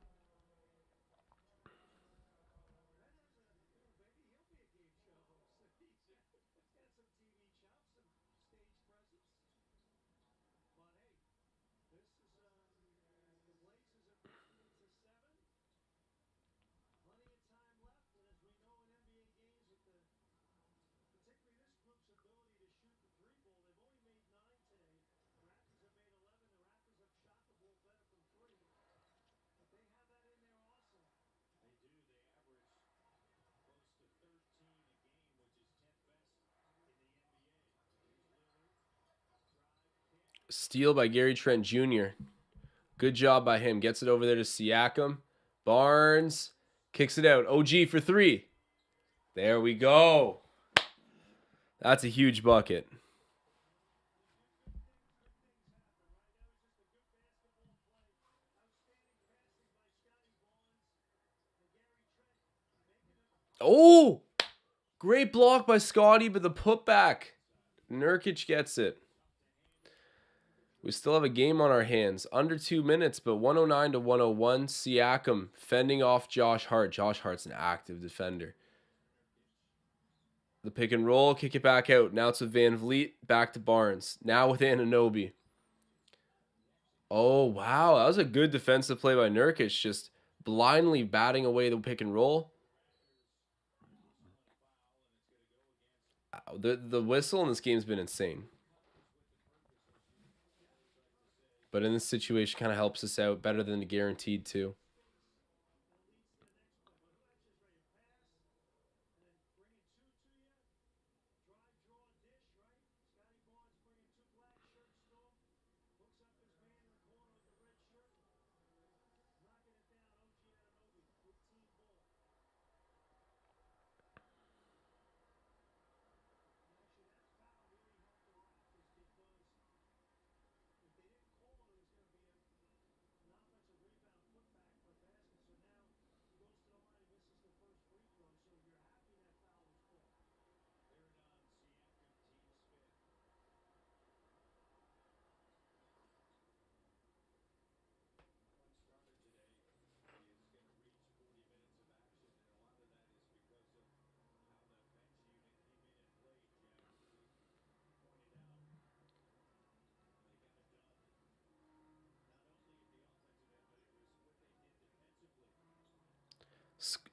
Speaker 1: Steal by Gary Trent Jr. Good job by him. Gets it over there to Siakam. Barnes kicks it out. OG for 3. There we go. That's a huge bucket. Oh, great block by Scotty, but the putback. Nurkic gets it. We still have a game on our hands. Under 2 minutes, but 109 to 101. Siakam fending off Josh Hart. Josh Hart's an active defender. The pick and roll, kick it back out. Now it's with Van Vliet, back to Barnes. Now with Anunoby. Oh, wow. That was a good defensive play by Nurkic, just blindly batting away the pick and roll. The whistle in this game's been insane. But in this situation, kind of helps us out better than the guaranteed too.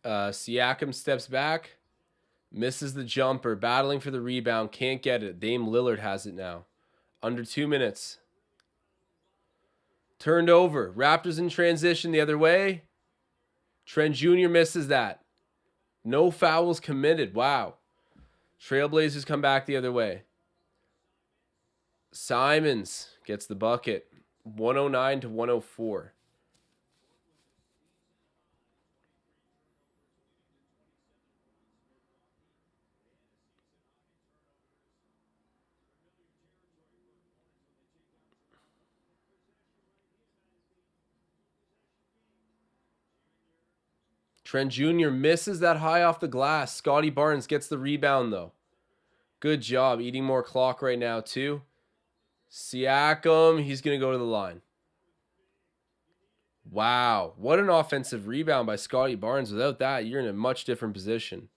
Speaker 1: Siakam steps back, misses the jumper, battling for the rebound, can't get it. Dame Lillard has it now. Under 2 minutes. Turned over. Raptors in transition the other way. Trent Jr. misses that. No fouls committed. Wow. Trailblazers come back the other way. Simons gets the bucket. 109 to 104. Trent Jr. misses that high off the glass. Scotty Barnes gets the rebound, though. Good job. Eating more clock right now, too. Siakam, he's going to go to the line. Wow. What an offensive rebound by Scotty Barnes. Without that, you're in a much different position.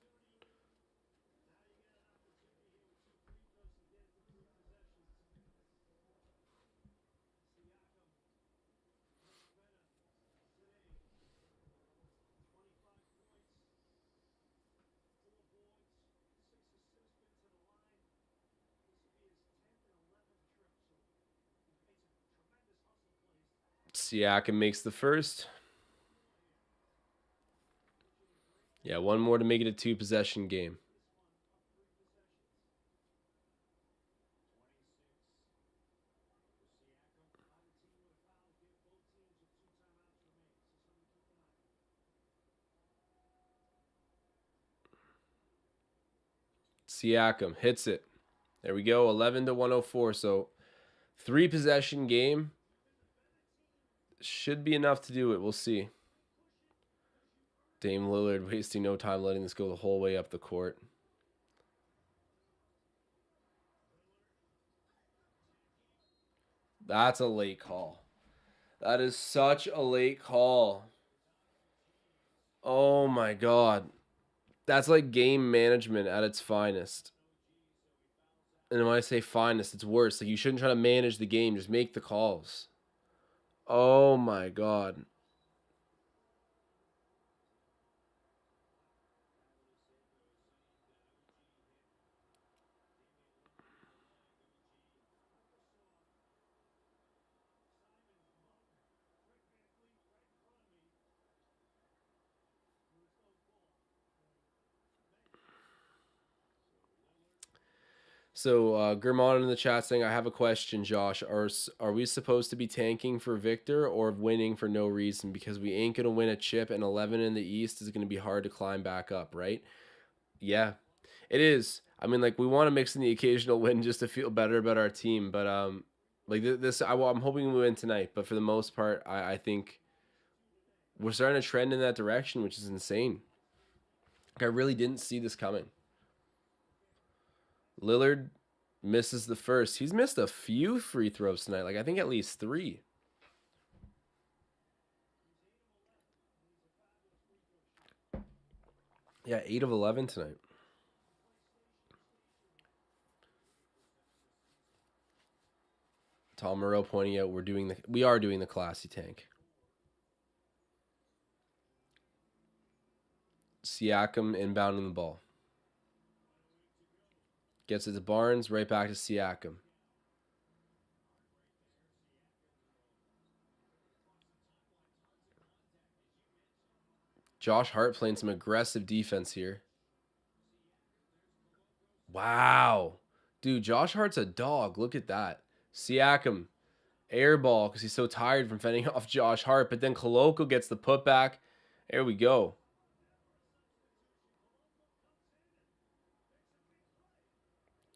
Speaker 1: Siakam makes the first. Yeah, one more to make it a 2-possession game. Siakam hits it. There we go, 11 to 104. So 3-possession game. Should be enough to do it. We'll see. Dame Lillard wasting no time letting this go the whole way up the court. That's a late call. That is such a late call. Oh my God. That's like game management at its finest. And when I say finest, it's worse. Like, you shouldn't try to manage the game. Just make the calls. Oh my God. So Germon in the chat saying, "I have a question, Josh. Are we supposed to be tanking for Victor or winning for no reason? Because we ain't gonna win a chip, and 11 in the East is gonna be hard to climb back up, right?" Yeah, it is. I mean, like we want to mix in the occasional win just to feel better about our team, but like this, I'm hoping we win tonight. But for the most part, I think we're starting to trend in that direction, which is insane. Like, I really didn't see this coming. Lillard misses the first. He's missed a few free throws tonight. Like I think at least 3. Yeah, 8 of 11 tonight. Tom Moreau pointing out we are doing the classy tank. Siakam inbounding the ball. Gets it to Barnes, right back to Siakam. Josh Hart playing some aggressive defense here. Wow. Dude, Josh Hart's a dog. Look at that. Siakam, air ball because he's so tired from fending off Josh Hart. But then Koloko gets the putback. There we go.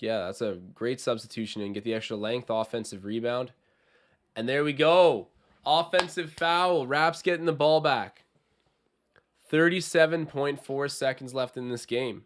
Speaker 1: Yeah, that's a great substitution and get the extra length, offensive rebound. And there we go. Offensive foul. Raps getting the ball back. 37.4 seconds left in this game.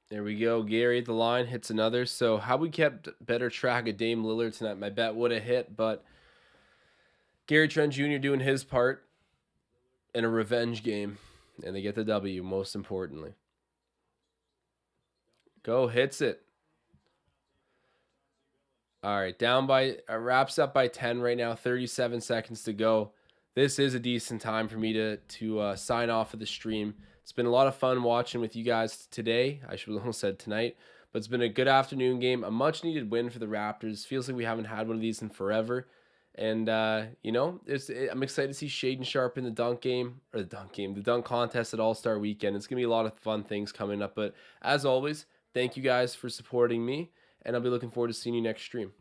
Speaker 1: There we go. Gary at the line hits another. So how we kept better track of Dame Lillard tonight, my bet would have hit, but Gary Trent Jr. doing his part in a revenge game, and they get the W, most importantly. Go, hits it. All right, down by, wraps up by 10 right now, 37 seconds to go. This is a decent time for me to sign off of the stream. It's been a lot of fun watching with you guys today. I should have almost said tonight, but it's been a good afternoon game, a much needed win for the Raptors. Feels like we haven't had one of these in forever. And, I'm excited to see Shaden Sharp in the the dunk contest at All-Star Weekend. It's going to be a lot of fun things coming up. But as always, thank you guys for supporting me, and I'll be looking forward to seeing you next stream.